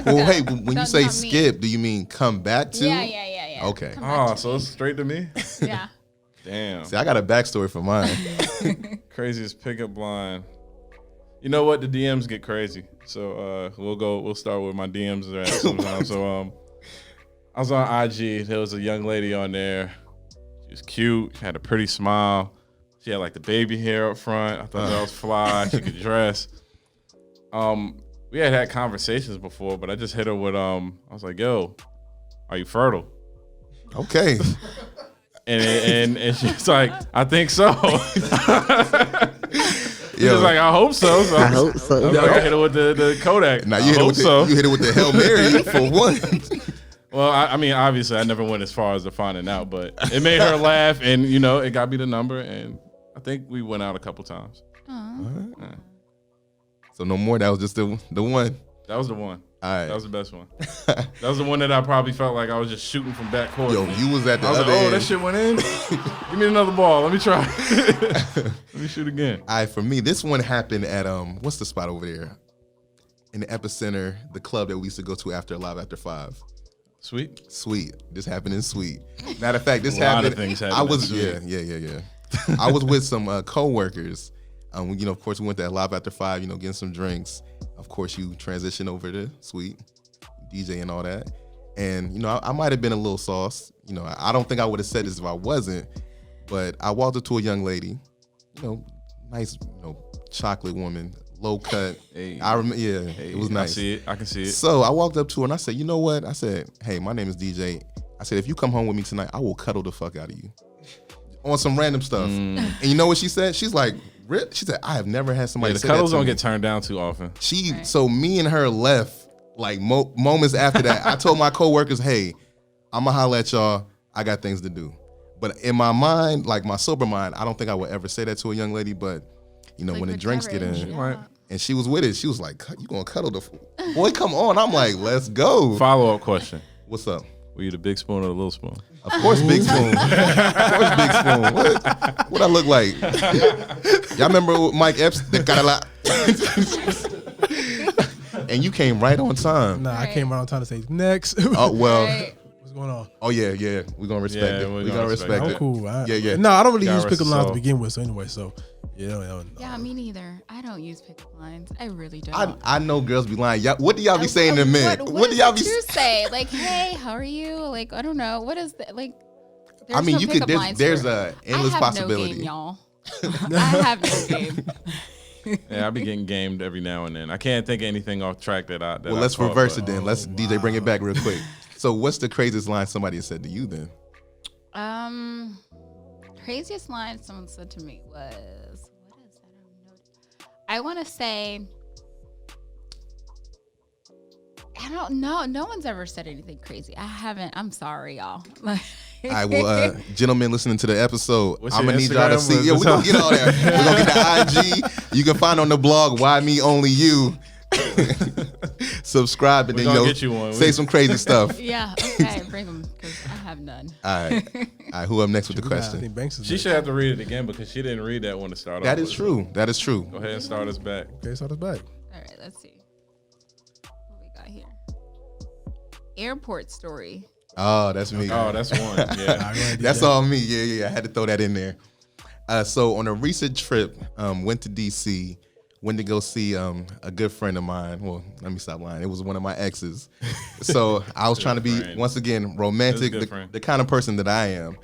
Well, hey, when you Don't- say not me. skip, do you mean come back to? Yeah. Okay. Come back Oh, to so me. it's straight to me? Yeah. Damn. See, I got a backstory for mine. Craziest pickup line. You know what? The DMs get crazy. So we'll start with my DMs there sometimes. So I was on IG. There was a young lady on there. She was cute. She had a pretty smile. She had like the baby hair up front. I thought that was fly. She could dress. we had conversations before, but I just hit her with I was like, "Yo, are you fertile?" Okay. And she's like, "I think so." She's Yo. like, "I hope so." I hope so. I hit her with the Kodak. Now I you hit, it hope with so. you hit it with the Hail Mary for one. Well, I mean, obviously, I never went as far as the finding out, but it made her laugh, and it got me the number, and I think we went out a couple times. Aw. So no more. That was just the one. That was the one. All right. That was the best one. That was the one that I probably felt like I was just shooting from back court. Yo, you was at the I was other like, oh, end. that shit went in. Give me another ball. Let me try. Let me shoot again. All right, for me, this one happened at what's the spot over there? In the Epicenter, the club that we used to go to after Live After 5. Sweet. Sweet. This happened in Sweet. Matter of fact, this A lot happened. of things happened I in was Sweet. yeah. I was with some coworkers. Of course, we went to Live After 5. Getting some drinks. Of course, you transition over to Sweet, DJ and all that. And I might have been a little sauce. I don't think I would have said this if I wasn't. But I walked up to a young lady. Nice, chocolate woman, low cut. Hey. I remember. Yeah, it was nice. I see it. I can see it. So I walked up to her and I said, you know what? I said, hey, my name is DJ. I said, if you come home with me tonight, I will cuddle the fuck out of you. On some random stuff. And you know what she said? She's like, Rip? She said, I have never had somebody The say that cuddles to don't me. get turned down too often. So me and her left like moments after that. I told my coworkers, hey, I'm going to holler at y'all. I got things to do. But in my mind, like my sober mind, I don't think I would ever say that to a young lady. But, when the drinks get in. Yeah. And she was with it. She was like, you going to cuddle the boy, come on. I'm like, let's go. Follow-up question. What's up? Were you the big spoon or the little spoon? Of course, Big Spoon. Of course, Big Spoon. What I look like? Y'all remember Mike Epps? They got a lot. And you came right on time. Nah, I came around time to say next. Oh well. Right. What's going on? Oh yeah. We're gonna respect Yeah, it. we're We're gonna gonna respect respect I'm it. cool. Yeah. No, I don't really God use rest pickup his lines to soul. begin with. So anyway, no. Yeah, me neither. I don't use pickup lines. I really don't. I know girls be lying. What do y'all be saying to men? What do is y'all it be? you say? Like, hey, how are you? Like, I don't know. What is that? Like, I mean, no you could. pickup lines There's for- a endless I have possibility. No game, y'all. I have no game. Yeah, I be getting gamed every now and then. I can't think of anything off track that I. Well, let's reverse it then. Let's DJ bring it back real quick. So, what's the craziest line somebody has said to you then? Craziest line someone said to me was, what is that? I want to say, I don't know. No one's ever said anything crazy. I haven't. I'm sorry, y'all. All right, well, gentlemen listening to the episode, What's I'm your going to need y'all to Instagram? see. Yeah, we're going to get all that. We're going to get the IG. You can find on the blog, Why Me Only You. Subscribe and We're then, gonna get you one. say some crazy stuff. Yeah, okay, bring them because I have none. All right, who up next with the I question? think Banks is She should have to read it again because she didn't read that one to start off. That is with. true. That is true. Go ahead and start us back. Okay, so that's back. All right, let's see what we got here. Airport story. Oh, that's me. Oh, that's one. All Yeah. right, go ahead, That's DJ. all me. Yeah. I had to throw that in there. So on a recent trip, went to DC, went to go see a good friend of mine. Well, let me stop lying. It was one of my exes. So I was trying to be, friend. once again, romantic, That's a good friend. the kind of person that I am.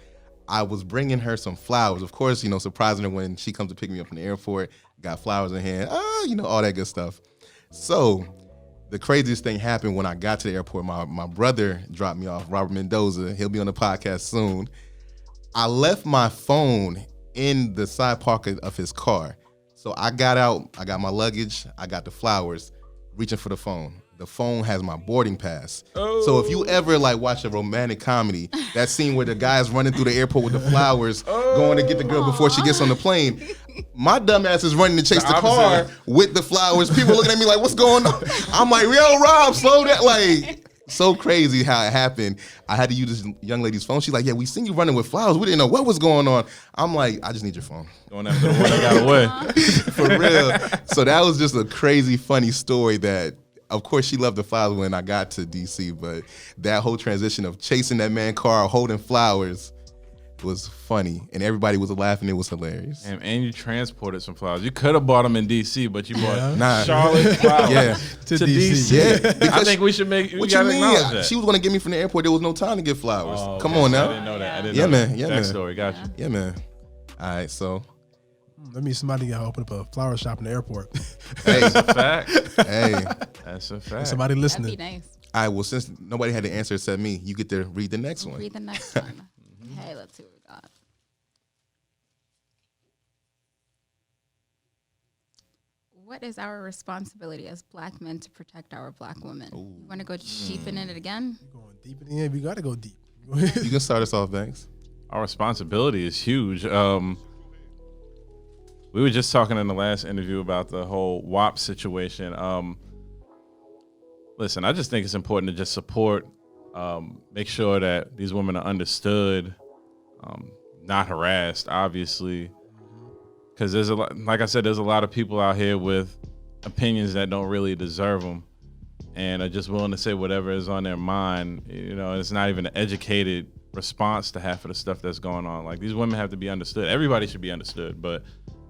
I was bringing her some flowers. Of course, surprising her when she comes to pick me up in the airport, got flowers in hand, all that good stuff. So the craziest thing happened when I got to the airport. My brother dropped me off, Robert Mendoza. He'll be on the podcast soon. I left my phone in the side pocket of his car. So I got out, I got my luggage, I got the flowers, reaching for the phone. The phone has my boarding pass. So if you ever watch a romantic comedy, that scene where the guy's running through the airport with the flowers, going to get the girl before she gets on the plane, my dumb ass is running to chase the car opposite. with the flowers. People looking at me like, what's going on? I'm like, yo, Rob, slow down. So crazy how it happened. I had to use this young lady's phone. She's like, yeah, we seen you running with flowers. We didn't know what was going on. I'm like, I just need your phone. Going after the one that got away. For real. So that was just a crazy, funny story that, of course, she loved the flowers when I got to DC, but that whole transition of chasing that man car, holding flowers was funny. And everybody was laughing. It was hilarious. And you transported some flowers. You could have bought them in DC, but you bought Nah. Charlotte flowers Yeah. To to DC. DC. Yeah, because I think we should make. We What you gotta acknowledge mean? that. She was going to get me from the airport. There was no time to get flowers. Oh, Come okay. on I now. didn't know that. I didn't Yeah, know man. that. Yeah, man. Backstory. Got you. Yeah, man. All right, so, Let me somebody open up a flower shop in the airport. hey, Fact. hey, That's a fact. Somebody That'd listening. be nice. All right, well, since nobody had the answer except me, you get to read the next one. Read the next one. Okay, let's see what we got. What is our responsibility as black men to protect our black women? You want to go deep in it again? Going deep in the end, we got to go deep. You can start us off, Banks. Our responsibility is huge. We were just talking in the last interview about the whole WAP situation. Listen, I just think it's important to just support, make sure that these women are understood, not harassed, obviously. Because there's a lot, like I said, there's a lot of people out here with opinions that don't really deserve them and are just willing to say whatever is on their mind. You know, it's not even an educated response to half of the stuff that's going on. Like, these women have to be understood. Everybody should be understood, but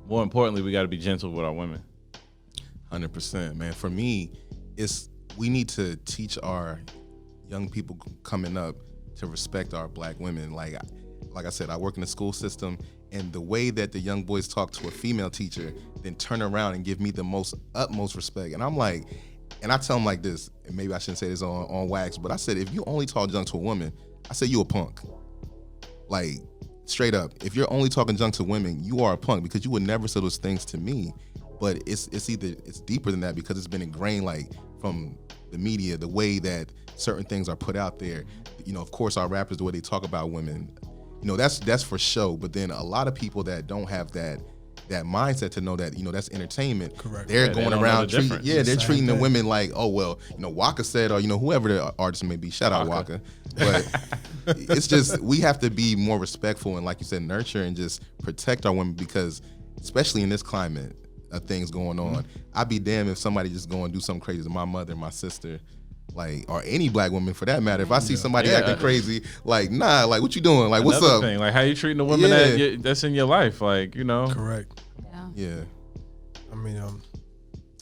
more importantly, we got to be gentle with our women. 100%, man. For me, we need to teach our young people coming up to respect our black women. Like I said, I work in the school system, and the way that the young boys talk to a female teacher, then turn around and give me the utmost respect. And I'm like, and I tell them like this, and maybe I shouldn't say this on wax, but I said, if you only talk junk to a woman, I said you a punk. Like, straight up, if you're only talking junk to women, you are a punk, because you would never say those things to me. But it's deeper than that, because it's been ingrained, like, from the media, the way that certain things are put out there. You know, of course, our rappers, the way they talk about women, you know, that's for show. But then a lot of people that don't have that mindset to know that, you know, that's entertainment. Correct. They're going around treating the thing. women like, oh, well, you know, Waka said, or, you know, whoever the artist may be, shout out Waka. But it's just, we have to be more respectful and, like you said, nurture and just protect our women, because especially in this climate of things going on, I'd be damned if somebody just go and do something crazy to my mother, my sister, like, or any black woman for that matter. If I see somebody acting crazy, like, nah, like, what you doing? Like, what's Another up? thing, like, how you treating the women that's in your life, like, you know. Correct. Yeah. I mean,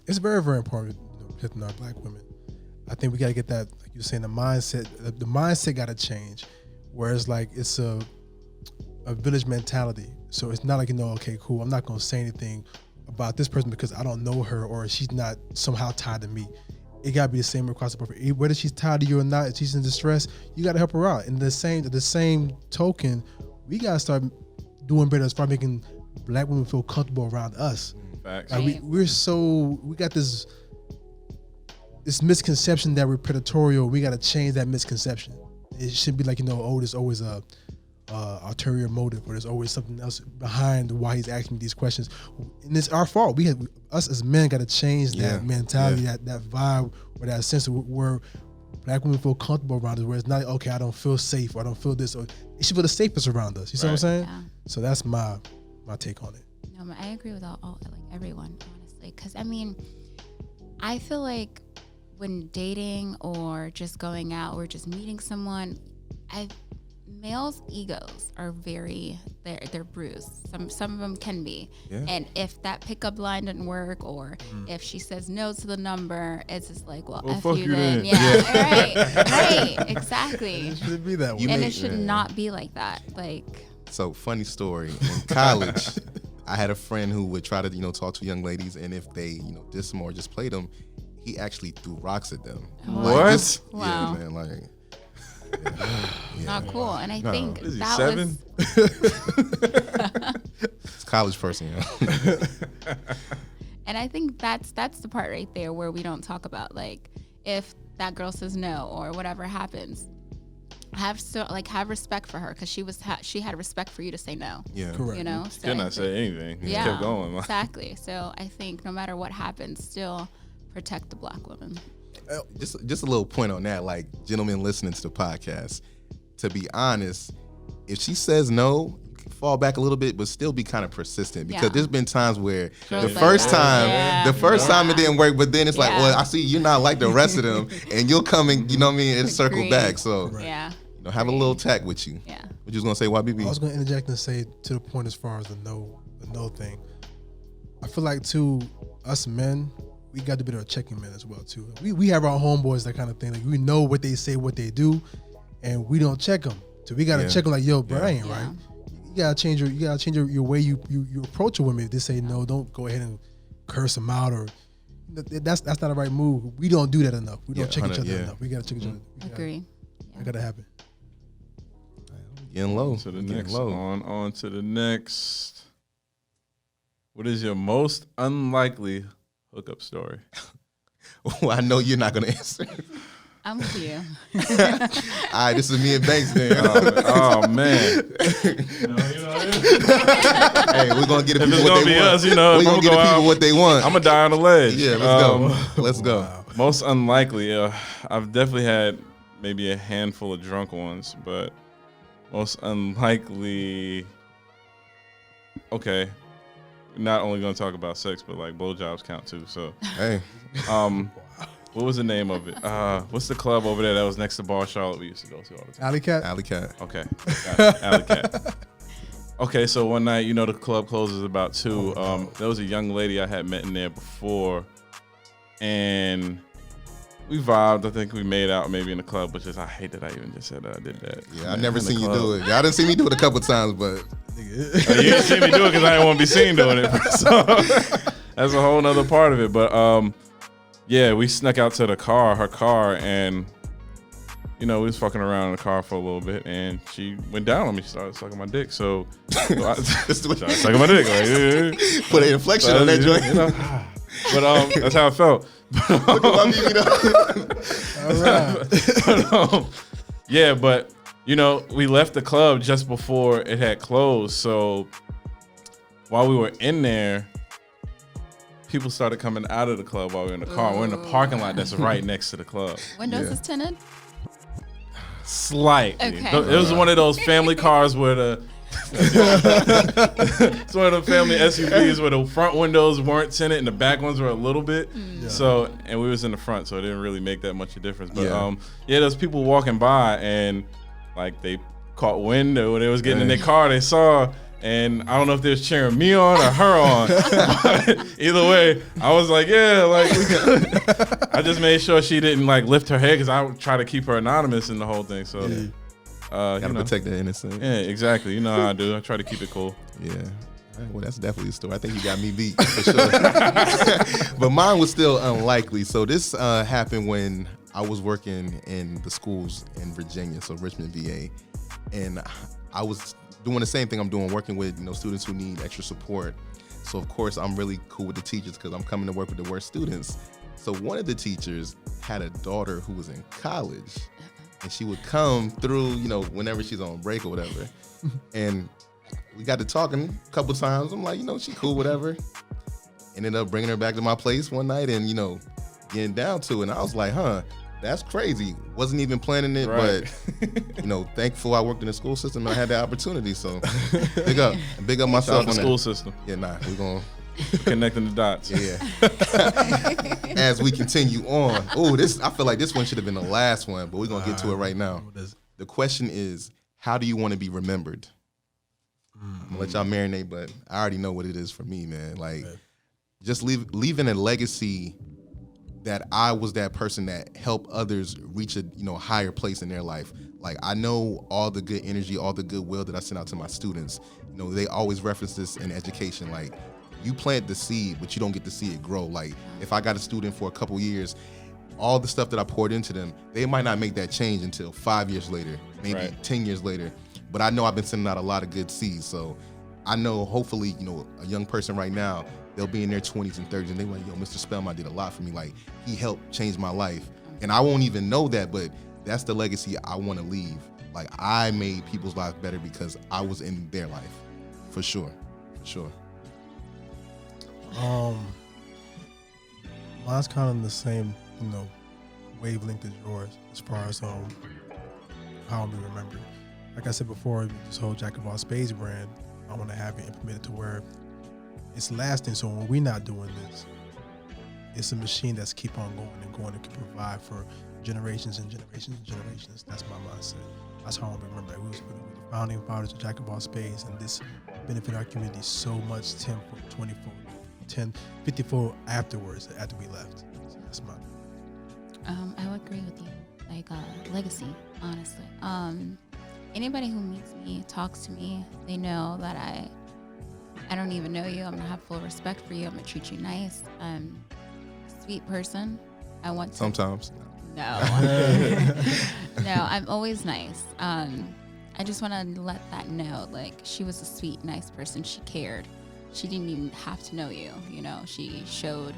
it's very, very important, you know, protecting our black women. I think we got to get that, like you were saying, the mindset got to change, whereas, like, it's a village mentality. So it's not like, you know, okay, cool, I'm not going to say anything about this person because I don't know her or she's not somehow tied to me. It got to be the same across the board. Whether she's tied to you or not, if she's in distress, you got to help her out. And the same token, we got to start doing better as far as making black women feel comfortable around us. Facts. Like we got this misconception that we're predatorial. We got to change that misconception. It shouldn't be like, you know, oh, there's always a ulterior motive, or there's always something else behind why he's asking me these questions. And it's our fault. Us as men got to change that mentality, that vibe, or that sense of where black women feel comfortable around us, where it's not like, okay, I don't feel safe, or I don't feel this, or it should feel the safest around us. You see what I'm saying? Yeah. So that's my take on it. No, I agree with all like everyone, honestly, because I mean, I feel like when dating or just going out or just meeting someone, males' egos are they're bruised. Some of them can be. Yeah. And if that pickup line didn't work, or if she says no to the number, it's just like, well, F fuck you then. Yeah. Right, exactly. It should be that way. And it should not be like that. Like, so funny story. In college, I had a friend who would try to, you know, talk to young ladies, and if they, you know, diss them or just played them, he actually threw rocks at them. What? Like, wow. Yeah, man, like. Not cool. And I think is he, that 7? It's college person, you know. And I think that's the part right there where we don't talk about, like, if that girl says no or whatever happens, have respect for her, because she had respect for you to say no. Yeah, correct. You know, She could not say anything. Yeah, Kept going. Exactly. So I think no matter what happens, still protect the black women. Just a little point on that, like, gentlemen listening to the podcast, to be honest, if she says no, you can fall back a little bit, but still be kind of persistent, because there's been times where the first time it didn't work, but then it's like, well, I see you're not like the rest of them, and you'll come and, you know what I mean, and circle back. So you know, have a little tact with you. Yeah. What you was gonna say, YBB? I was gonna interject and say, to the point as far as the no thing, I feel like, too, us men, we got to be our checking men as well too. We have our homeboys, that kind of thing. Like, we know what they say, what they do, and we don't check them. So we gotta check them. Like, yo, bro, I ain't right. You gotta change your way you approach a woman. If they say no, don't go ahead and curse them out, or, That's not the right move. We don't do that enough. We don't check each 100, other yeah. enough. We gotta check each other. Agree. That gotta happen. Getting low. To the Getting next. low. On to the next. What is your most unlikely hookup story? Well, I know you're not gonna answer. I'm with you. All right, this is me and Banks then. Oh man. Hey, we're gonna get the If it's people what gonna they be want. us, you know, We're if gonna I'm get gonna the go people out, what they want. I'm gonna die on the ledge. Yeah, let's go. Let's go. Most unlikely. I've definitely had maybe a handful of drunk ones, but most unlikely. Okay, we're not only gonna talk about sex, but like blowjobs count too. So, Hey, what was the name of it? What's the club over there that was next to Bar Charlotte we used to go to all the time? Alley Cat. Alley Cat. Okay, got it. Alley Cat. Okay, so one night, the club closes about 2. There was a young lady I had met in there before, and we vibed. I think we made out maybe in the club, but I hate that I even just said I did that. Yeah, I never seen you do it. Y'all didn't see me do it a couple times, but You didn't see me do it because I didn't want to be seen doing it. So that's a whole nother part of it. But yeah, we snuck out to her car, and we was fucking around in the car for a little bit, and she went down on me. She started sucking my dick. So I started sucking my dick. Like, put an inflection on that joint. But that's how it felt. Look at my BB though. All right. Yeah, but we left the club just before it had closed. So while we were in there, people started coming out of the club while we were in the car. We're in the parking lot that's right next to the club. Windows is tinted. Slightly. Okay. It was one of those family cars where it's one of the family SUVs where the front windows weren't tinted and the back ones were a little bit. Yeah. So, and we was in the front, so it didn't really make that much of a difference. But Yeah. there's people walking by, and like they caught wind or when they was getting in their car, they saw. And I don't know if they was cheering me on or her on. But either way, I was like, yeah, like I just made sure she didn't like lift her head because I would try to keep her anonymous in the whole thing. So Gotta protect the innocent. yeah, exactly. You know how I do. I try to keep it cool. Yeah. Well, that's definitely a story. I think you got me beat for sure. But mine was still unlikely. So this happened when I was working in the schools in Virginia, so Richmond, VA, and I was doing the same thing I'm doing, working with students who need extra support. So of course I'm really cool with the teachers because I'm coming to work with the worst students. So one of the teachers had a daughter who was in college, and she would come through, whenever she's on break or whatever. And we got to talking a couple times. I'm like, she cool, whatever. Ended up bringing her back to my place one night and, getting down to it. And I was like, that's crazy. Wasn't even planning it, Right. but, thankful I worked in the school system and I had that opportunity. So big up Shout out myself the on school that. system. Yeah, we're going Connecting the dots. yeah. As we continue on. I feel like this one should have been the last one, but we're going to get to it right now. The question is, how do you want to be remembered? I'm going to let y'all marinate, but I already know what it is for me, man. Like, just leaving a legacy that I was that person that helped others reach a higher place in their life. Like, I know all the good energy, all the goodwill that I sent out to my students. They always reference this in education. Like, you plant the seed, but you don't get to see it grow. Like, if I got a student for a couple years, all the stuff that I poured into them, they might not make that change until 5 years later, maybe Right. 10 years later. But I know I've been sending out a lot of good seeds. So I know hopefully, a young person right now, they'll be in their 20s and 30s and they're like, yo, Mr. Spellman did a lot for me. Like, he helped change my life. And I won't even know that, but that's the legacy I want to leave. Like, I made people's lives better because I was in their life. For sure. For sure. Mine's kind of the same, wavelength as yours as far as how I'm being remembered. Like I said before, this whole Jack of all Spades brand, I want to have it implemented to where it's lasting. So when we're not doing this, it's a machine that's keep on going and going and can provide for generations and generations and generations. That's my mindset. That's how I want to remember. We was the founding fathers of Jack of all Spades, and this benefit our community so much 10, 24, 10, 54 afterwards, after we left. So that's my. I would agree with you. Like legacy, honestly. Anybody who meets me, talks to me, they know that I don't even know you. I'm gonna have full respect for you. I'm gonna treat you nice. sweet person. I want to. Sometimes. No. No, I'm always nice. I just want to let that know, like, she was a sweet, nice person. She cared. She didn't even have to know you, you know. She showed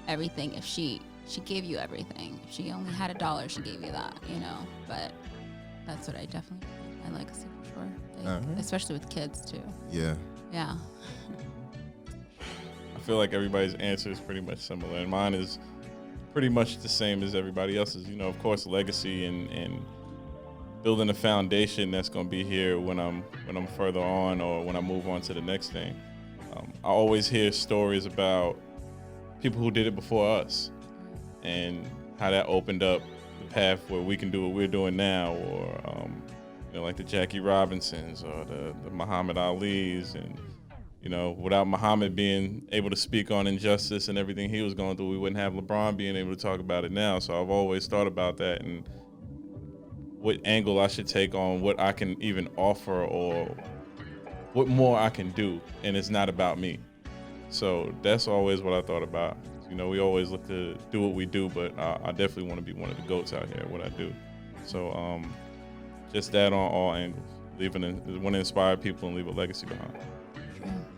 everything. If she gave you everything. If she only had $1, she gave you that, you know. But that's what I like a super sure. Like, especially with kids, too. Yeah. Yeah. I feel like everybody's answer is pretty much similar, and mine is pretty much the same as everybody else's. You know, of course, legacy and building a foundation that's going to be here when I'm further on or when I move on to the next thing. I always hear stories about people who did it before us and how that opened up the path where we can do what we're doing now, or you know, like the Jackie Robinsons or the Muhammad Alis, and you know, without Muhammad being able to speak on injustice and everything he was going through, we wouldn't have LeBron being able to talk about it now. So I've always thought about that and what angle I should take on what I can even offer or what more I can do, and it's not about me. So that's always what I thought about. You know, we always look to do what we do, but I definitely want to be one of the GOATs out here at what I do. So just that on all angles. Want to inspire people and leave a legacy behind.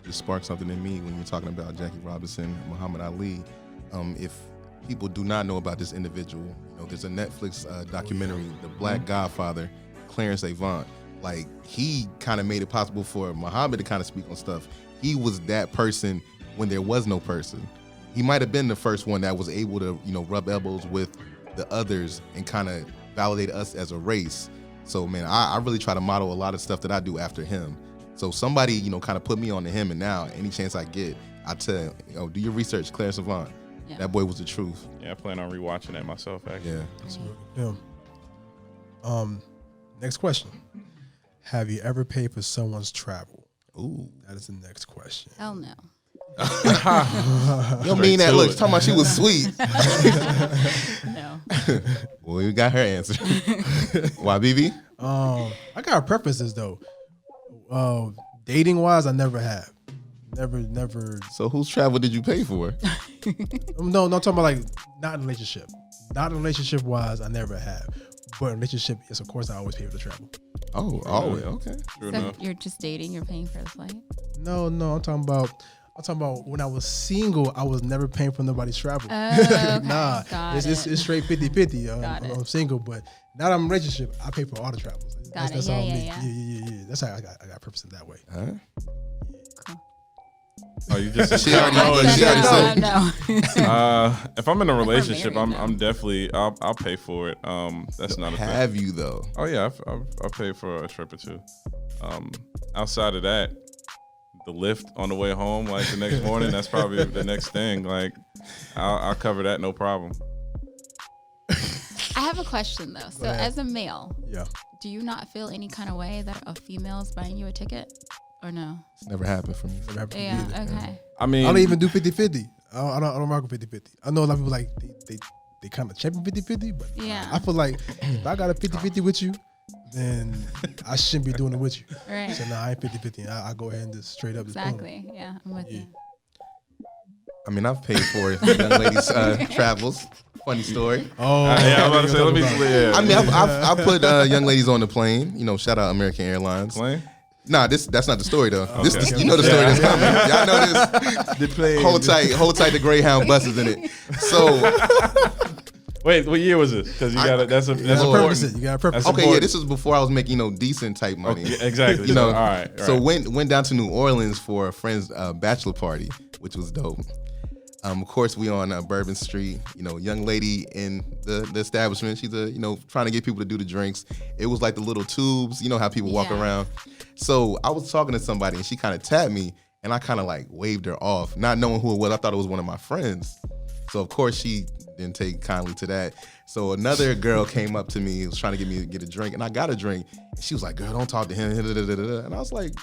Just sparked something in me when you were talking about Jackie Robinson, Muhammad Ali. If people do not know about this individual, you know, there's a Netflix documentary, The Black Godfather, Clarence Avant. Like, he kind of made it possible for Muhammad to kind of speak on stuff. He was that person when there was no person. He might have been the first one that was able to, you know, rub elbows with the others and kind of validate us as a race. So, man, I really try to model a lot of stuff that I do after him. So somebody, you know, kind of put me on to him, and now any chance I get, I tell, you know, do your research, Clarence Avant. Yeah. That boy was the truth. Yeah, I plan on rewatching that myself, actually. Yeah. Next question. Have you ever paid for someone's travel? Ooh. That is the next question. Hell no. You don't mean that. Look, talking about she was sweet. No. Well, we got her answer. Why, BB? I got preferences, though. Dating wise, I never have. Never. So whose travel did you pay for? No, I'm talking about like not in a relationship. Not in relationship wise, I never have. But in relationship, yes, of course, I always pay for the travel. Oh, always. Okay. True So enough. you're just dating, you're paying for the flight? No, I'm talking about when I was single, I was never paying for nobody's travel. Oh, okay. Nah, Got it's straight 50-50. Got it. I'm single, but now that I'm in a relationship, I pay for all the travels. Got it. That's Yeah, all yeah. Yeah. That's how I got purpose in that way. Huh? Oh, you just She already know it. She already said. No. if I'm in a relationship, married, I'm definitely I'll pay for it. That's not a thing. Have you though? Oh yeah, I've paid for a trip or two. Outside of that, the lift on the way home, like the next morning, that's probably the next thing. Like I'll cover that, no problem. I have a question though. So as a male, Yeah. do you not feel any kind of way that a female's buying you a ticket? Or no? It's never happened for me. Never happened to me Yeah, either. okay. I mean, I don't even do 50-50. I don't rock with 50-50. I know a lot of people like they kind of champion 50-50, but Yeah. I feel like if I got a 50-50 with you, then I shouldn't be doing it with you. Right. So I ain't 50-50. I go ahead and just straight up. Exactly. Yeah, I'm with you. I mean, I've paid for young ladies' travels. Funny story. Oh, yeah, I'm about to say, let me clear. I mean, I put young ladies on the plane. You know, shout out American Airlines. Plane? Nah, that's not the story though. Okay. This you know the story that's coming. Y'all know this. the plane. Hold tight. The Greyhound buses in it. So Wait, what year was this? Because you got that's That's a important. purpose. You got a purpose. That's okay, yeah, important. this was before I was making decent type money. Okay, exactly. You know, all right. So went down to New Orleans for a friend's bachelor party, which was dope. Of course, we on Bourbon Street. You know, young lady in the establishment. She's trying to get people to do the drinks. It was like the little tubes. You know how people walk Yeah. around. So I was talking to somebody and she kind of tapped me and I kind of like waved her off, not knowing who it was. I thought it was one of my friends. So of course she didn't take kindly to that. So another girl came up to me, was trying to get me to get a drink, and I got a drink. And she was like, "Girl, don't talk to him." And I was like,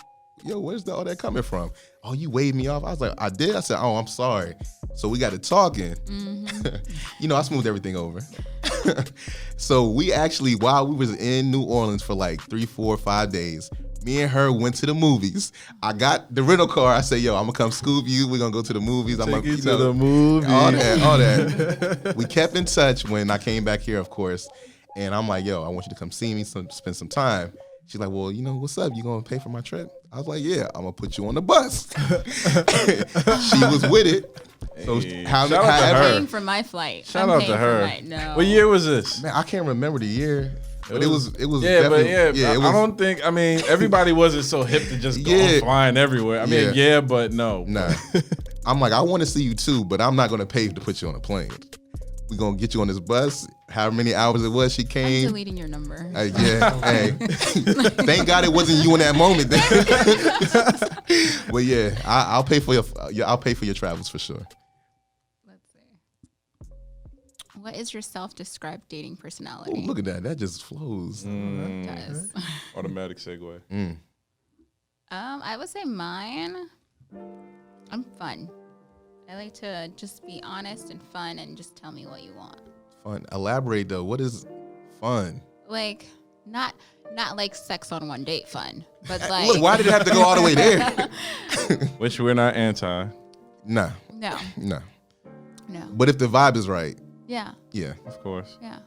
"Yo, where's all that coming from?" "Oh, you waved me off." I was like, "I did." I said, "Oh, I'm sorry." So we got to talking. Mm-hmm. I smoothed everything over. So we actually, while we was in New Orleans for like 3, 4, 5 days, Me and her went to the movies. I got the rental car. I said, yo, I'm gonna come scoop you. We're gonna go to the movies. I'm Take gonna you to the movies. all that. We kept in touch when I came back here, of course. And I'm like, yo, I want you to come see me, spend some time. She's like, well, what's up? You gonna pay for my trip? I was like, yeah, I'm gonna put you on the bus. She was with it. So Shout out to I'm her. paying for my flight. Shout I'm out paying to for her. no. What year was this? Man, I can't remember the year. But it was Yeah, but definitely, I it was, don't think. I mean, everybody wasn't so hip to just go flying everywhere. I mean, Yeah. but no. Nah. I'm like, I want to see you too, but I'm not gonna pay to put you on a plane. We're gonna get you on this bus. How many hours it was she I'm came. deleting your number. Yeah, hey. Thank God it wasn't you in that moment. But yeah, I'll pay for your travels for sure. Let's see. What is your self-described dating Oh, personality? look at that. That just flows. Mm. It does. Automatic segue. I would say mine. I'm fun. I like to just be honest and fun and just tell me what you want. Fun. Elaborate though. What is fun? Like not like sex on one date fun, but like Look, why did it have to go all the way there? Which we're not anti. Nah. no. But if the vibe is right, Yeah. Of course. Yeah.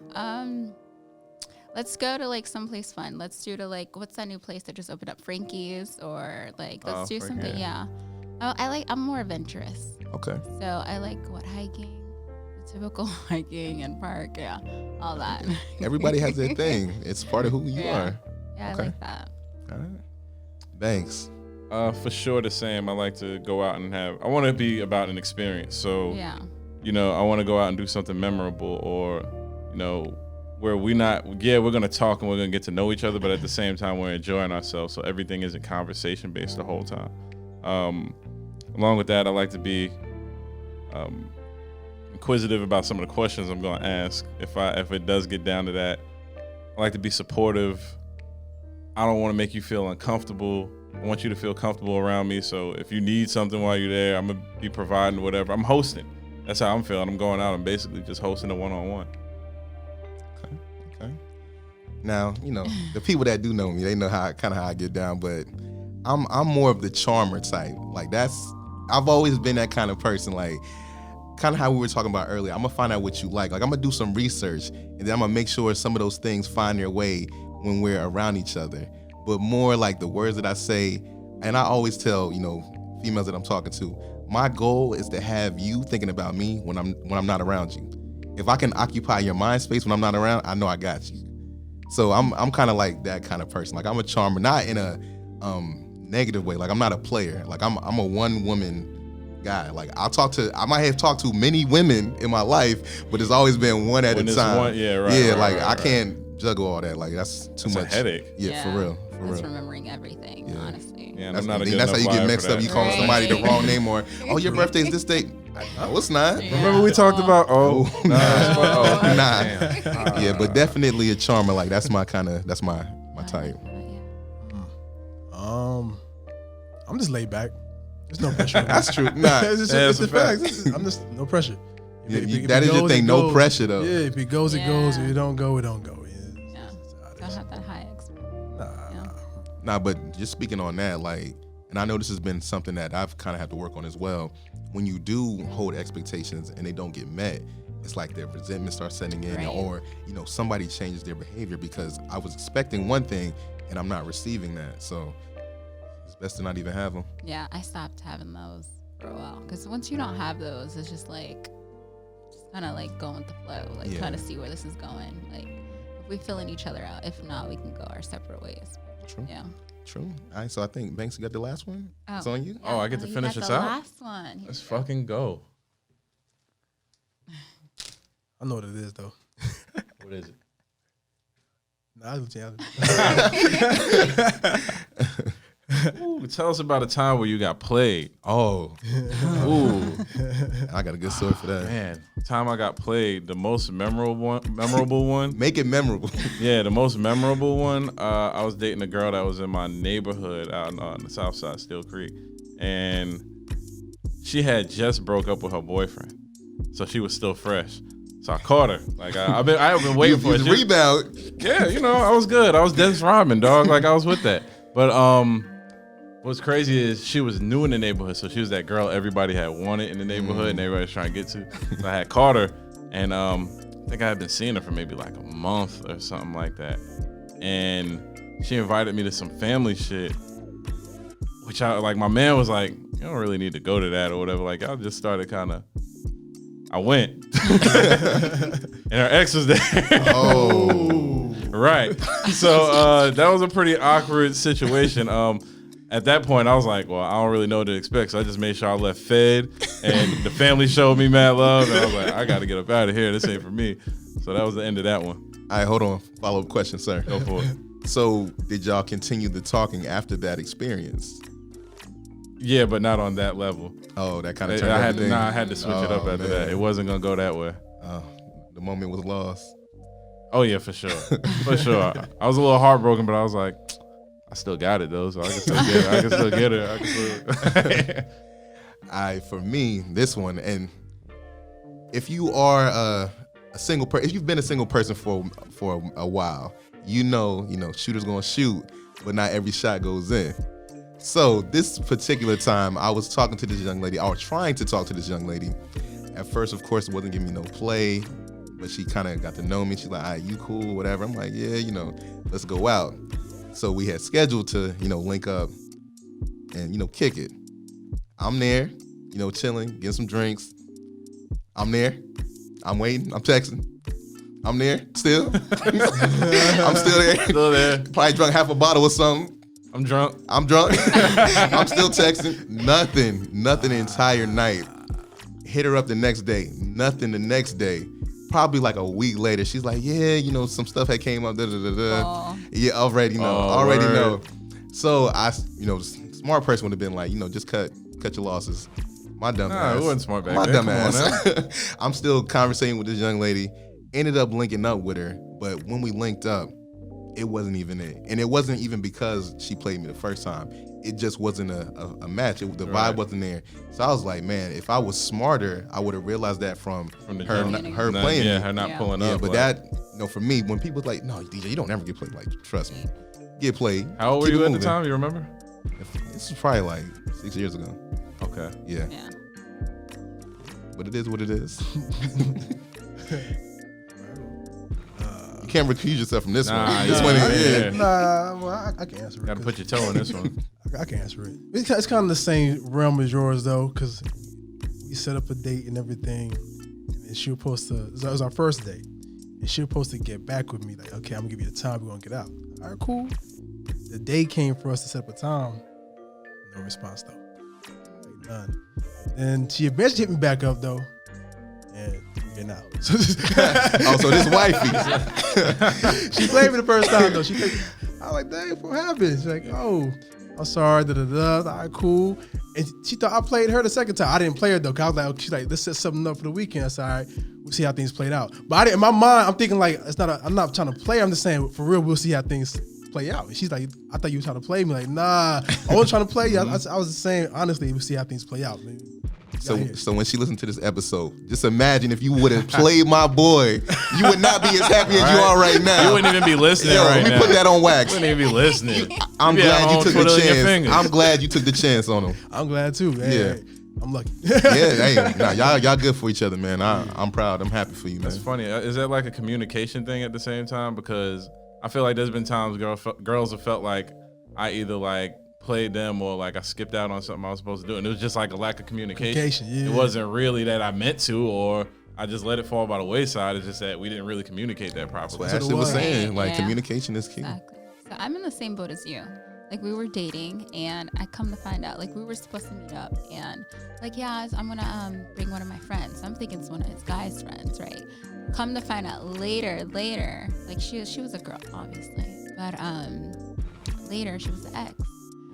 Let's go to like someplace fun. Let's do to like what's that new place that just opened up, Frankie's, or like let's do something. Frankie. Yeah. I'm more adventurous. okay. So I like hiking, the typical hiking and park, yeah, all that. Everybody has their thing. It's part of who you are. Yeah, Okay. I like that. All right. Thanks. For sure, the same. I like to go out and I want to be about an experience. So, Yeah. I want to go out and do something memorable, or, where we're going to talk and we're going to get to know each other, but at the same time, we're enjoying ourselves. So everything isn't conversation based the whole time. Along with that, I like to be inquisitive about some of the questions I'm going to ask. If it does get down to that, I like to be supportive. I don't want to make you feel uncomfortable. I want you to feel comfortable around me. So if you need something while you're there, I'm going to be providing whatever. I'm hosting. That's how I'm feeling. I'm going out and basically just hosting a one-on-one. Okay. Now, the people that do know me, they know how I get down, but I'm more of the charmer type. Like I've always been that kind of person. Like kind of how we were talking about earlier. I'm gonna find out what you like. Like I'm gonna do some research and then I'm gonna make sure some of those things find their way when we're around each other. But more like the words that I say, and I always tell, females that I'm talking to, my goal is to have you thinking about me when I'm not around you. If I can occupy your mind space when I'm not around, I know I got you. So I'm kind of like that kind of person. Like I'm a charmer, not in a negative way. Like I'm not a player. Like I'm a one woman guy. Like I might have talked to many women in my life, but it's always been one at a time. I can't juggle all that. Like that's too much a headache. Yeah, for real. That's remembering everything, honestly. Yeah, That's, I'm not that's how you get mixed up. You call somebody the wrong name, or your birthday's this date. No, it's not. Yeah. Remember we talked about? Nah. Yeah, but definitely a charmer. Like that's my type. I'm just laid back. There's no pressure. That's true. Nah, it's the facts. I'm just no pressure. That is your thing. No pressure though. Yeah, if it goes, it goes. If it don't go, it don't go. Yeah. Don't have that high expectation. Nah, but just speaking on that, like, and I know this has been something that I've kind of had to work on as well. When you do hold expectations and they don't get met, it's like their resentment starts setting in, Right. or somebody changes their behavior because I was expecting one thing and I'm not receiving that. So it's best to not even have them. Yeah, I stopped having those for a while because once you don't have those, it's just like kind of like going with the flow, like trying to see where this is going. Like if we filling each other out, if not, we can go our separate ways. True. Yeah. True. All right, so I think Banks, you got the last one. Oh. It's on you. Oh, I get to you finish got this the out? Last one. Here Let's we go. fucking go. I know what it is though. What is it? Nah, Ooh, tell us about a time where you got played. Oh. Ooh, I got a good story for that. man. Time I got played, the most memorable one. Make it memorable. Yeah, the most memorable one. I was dating a girl that was in my neighborhood out on the south side, Steel Creek, and she had just broke up with her boyfriend, so she was still fresh. So I caught her. Like I've been waiting for you it. rebound. Yeah, I was good. I was Dennis Rodman, dog. Like I was with that. But what's crazy is she was new in the neighborhood, so she was that girl everybody had wanted in the neighborhood, and everybody was trying to get to. So I had called her, and I think I had been seeing her for maybe like a month or something like that. And she invited me to some family shit, which I like. My man was like, "You don't really need to go to that or whatever." Like I just started kind of. I went, and her ex was there. Oh, right. So that was a pretty awkward situation. At that point, I was like, well, I don't really know what to expect. So I just made sure I left fed, and the family showed me mad love. And I was like, I got to get up out of here. This ain't for me. So that was the end of that one. all right, hold on. Follow-up question, sir. Go for it. So did y'all continue the talking after that experience? Yeah, but not on that level. Oh, that kind of I turned had everything. I had to switch it up Oh, after man. that. It wasn't going to go that way. Oh, the moment was lost. Oh, yeah, for sure. For sure. I was a little heartbroken, but I was like, I still got it, though, so I can still get her. I can still get her. I can still... For me, this one, and if you are a single person, if you've been a single person for a while, you know, shooters gonna shoot, but not every shot goes in. So this particular time, I was talking to this young lady. I was trying to talk to this young lady. At first, of course, it wasn't giving me no play, but she kind of got to know me. She's like, "All right, you cool, whatever." I'm like, "Yeah, let's go out." So we had scheduled to, link up and, kick it. I'm there, chilling, getting some drinks. I'm there. I'm waiting. I'm texting. I'm there still. I'm still there. Still there. Probably drunk half a bottle or something. I'm drunk. I'm drunk. I'm still texting. Nothing the entire night. Hit her up the next day. Nothing the next day. Probably like a week later, she's like, "Yeah, some stuff had came up. Da, da, da, da. Aw. Yeah, already know. Oh, already word. know." So I, smart person would have been like, just cut your losses. My dumb Nah, ass. it wasn't smart back My then. dumb Come on ass. I'm still conversating with this young lady. Ended up linking up with her, but when we linked up, it wasn't even it. And it wasn't even because she played me the first time. It just wasn't a match. The Right. vibe wasn't there. So I was like, man, if I was smarter, I would have realized that from From the her jump. her playing Yeah, me. her not Yeah. pulling Yeah, up. but like- that, for me, when people's like, "No, DJ, you don't ever get played," like, trust me, get played. How old were Keep you it at the moving. time? You remember? This was probably like 6 years ago. Okay. Yeah, Yeah. but it is what it is. You can't recuse yourself from this Nah, one. This yeah, one, yeah. Nah, well, I can answer it. Got to 'cause put your toe in this one. I can answer it. It's kind of the same realm as yours though, because we set up a date and everything, and she was supposed to. It was our first date, and she was supposed to get back with me. Like, okay, I'm gonna give you the time. We're gonna get out. All right, cool. The day came for us to set up a time. No response though. Like none. And she eventually hit me back up though, and we're getting out. Oh, so this wifey. She played me the first time though. I was like, "Dang, what happened?" She's like, "Oh, I'm sorry." Da da da. All right, cool. And she thought I played her the second time. I didn't play her though. Cause I was like, "She's like, let's set something up for the weekend." I said, "All right, we'll see how things played out." But in my mind, I'm thinking like, I'm not trying to play. I'm just saying for real, we'll see how things play out. And she's like, "I thought you were trying to play me." Like, nah, I wasn't trying to play you. I was just saying honestly, we'll see how things play out. Man. So when she listened to this episode, just imagine if you would have played my boy, you would not be as happy as you are right now. You wouldn't even be listening Yo, right we now. put that on wax. You wouldn't even be listening. I'm You be at glad you home took the twiddling your chance. fingers. I'm glad you took the chance on him. I'm glad too. Hey, I'm lucky. Yeah, hey, nah, y'all good for each other, man. I'm proud. I'm happy for you, man. That's funny. Is that like a communication thing at the same time? Because I feel like there's been times girls have felt like I either like played them or like I skipped out on something I was supposed to do, and it was just like a lack of communication. Yeah. It wasn't really that I meant to, or I just let it fall by the wayside. It's just that we didn't really communicate that properly. What That's Ashley what it was was. saying, like Yeah. communication is key. Exactly. So I'm in the same boat as you. Like we were dating, and I come to find out, like we were supposed to meet up, and like I'm gonna bring one of my friends. I'm thinking it's one of his guy's friends, right? Come to find out later, like she was a girl, obviously, but later she was the ex.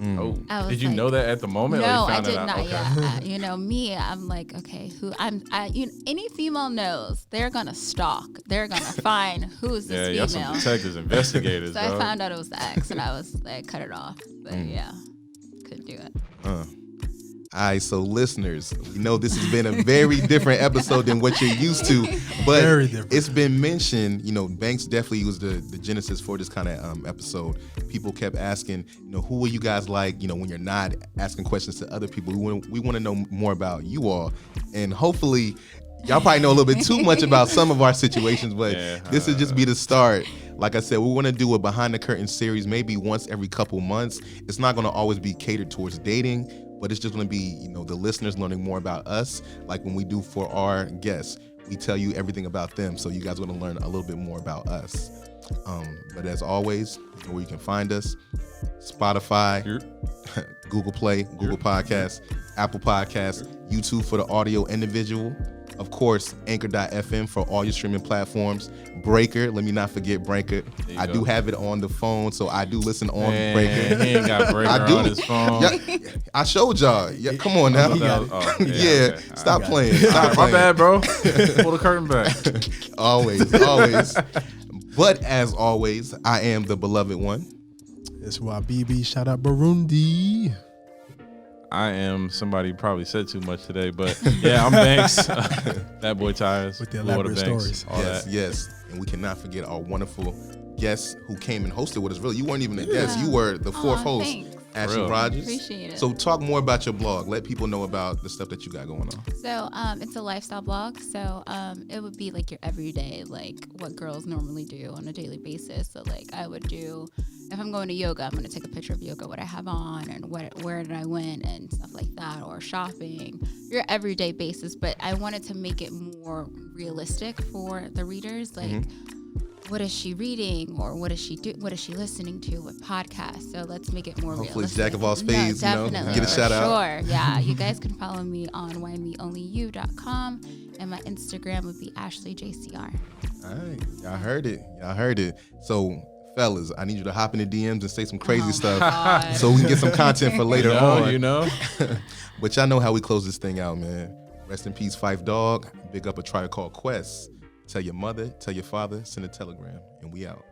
Oh, I was did you like- know that at the moment? or No, you I found did it out? not Okay. yet. Me, I'm like, okay, any female knows they're gonna stalk. They're gonna find who's Yeah, this y'all some female. detectives, investigators. So I dog. found out it was the ex, and I was like, cut it off. But yeah, couldn't do it. All right, so listeners, we know this has been a very different episode than what you're used to, but Very different. it's been mentioned, Banks definitely was the genesis for this kind of episode. People kept asking, who are you guys like, when you're not asking questions to other people. We want to know more about you all, and hopefully y'all probably know a little bit too much about some of our situations, but this will just be the start. Like I said, we want to do a behind the curtain series maybe once every couple months. It's not going to always be catered towards dating, but it's just going to be, the listeners learning more about us. Like when we do for our guests, we tell you everything about them, so you guys are going to learn a little bit more about us. But as always, you know where you can find us: Spotify, Google Play, Google Podcasts, Apple Podcasts, YouTube for the audio and the visual. Of course, Anchor.fm for all your streaming platforms. Breaker, let me not forget Breaker. I do have it on the phone, so I do listen on Breaker. He ain't got Breaker I do. on his phone. Yeah, I showed y'all. Yeah, come on now. Okay. Stop playing. All Stop right, playing. my bad, bro. Pull the curtain back. Always. But as always, I am the beloved one. It's YBB. Shout out Burundi. I am somebody who probably said too much today, but yeah, I'm Banks. That boy Tires. With the Lord of elaborate Banks, stories. all that. Yes. And we cannot forget our wonderful guests who came and hosted with us. Really, you weren't even a guest. You were the fourth host, Thanks. Ashley Real. Rogers. Appreciate it. So talk more about your blog. Let people know about the stuff that you got going on. So it's a lifestyle blog. So it would be like your everyday, like what girls normally do on a daily basis. So like I would do, if I'm going to yoga, I'm going to take a picture of yoga, what I have on and where did I went and stuff like that, or shopping, your everyday basis. But I wanted to make it more realistic for the readers. Like, what is she reading, or what is she listening to with podcasts? So let's make it more Hopefully it's realistic. Jack of all spades, definitely, get a for shout out. Sure, yeah. You guys can follow me on whymeonlyyou.com, and my Instagram would be AshleyJCR. All right. Y'all heard it. So, fellas, I need you to hop in the DMs and say some crazy stuff God. so we can get some content for later on. You know. But y'all know how we close this thing out, man. Rest in peace, Fife Dog. Big up a Tribe Called Quest. Tell your mother, tell your father, send a telegram, and we out.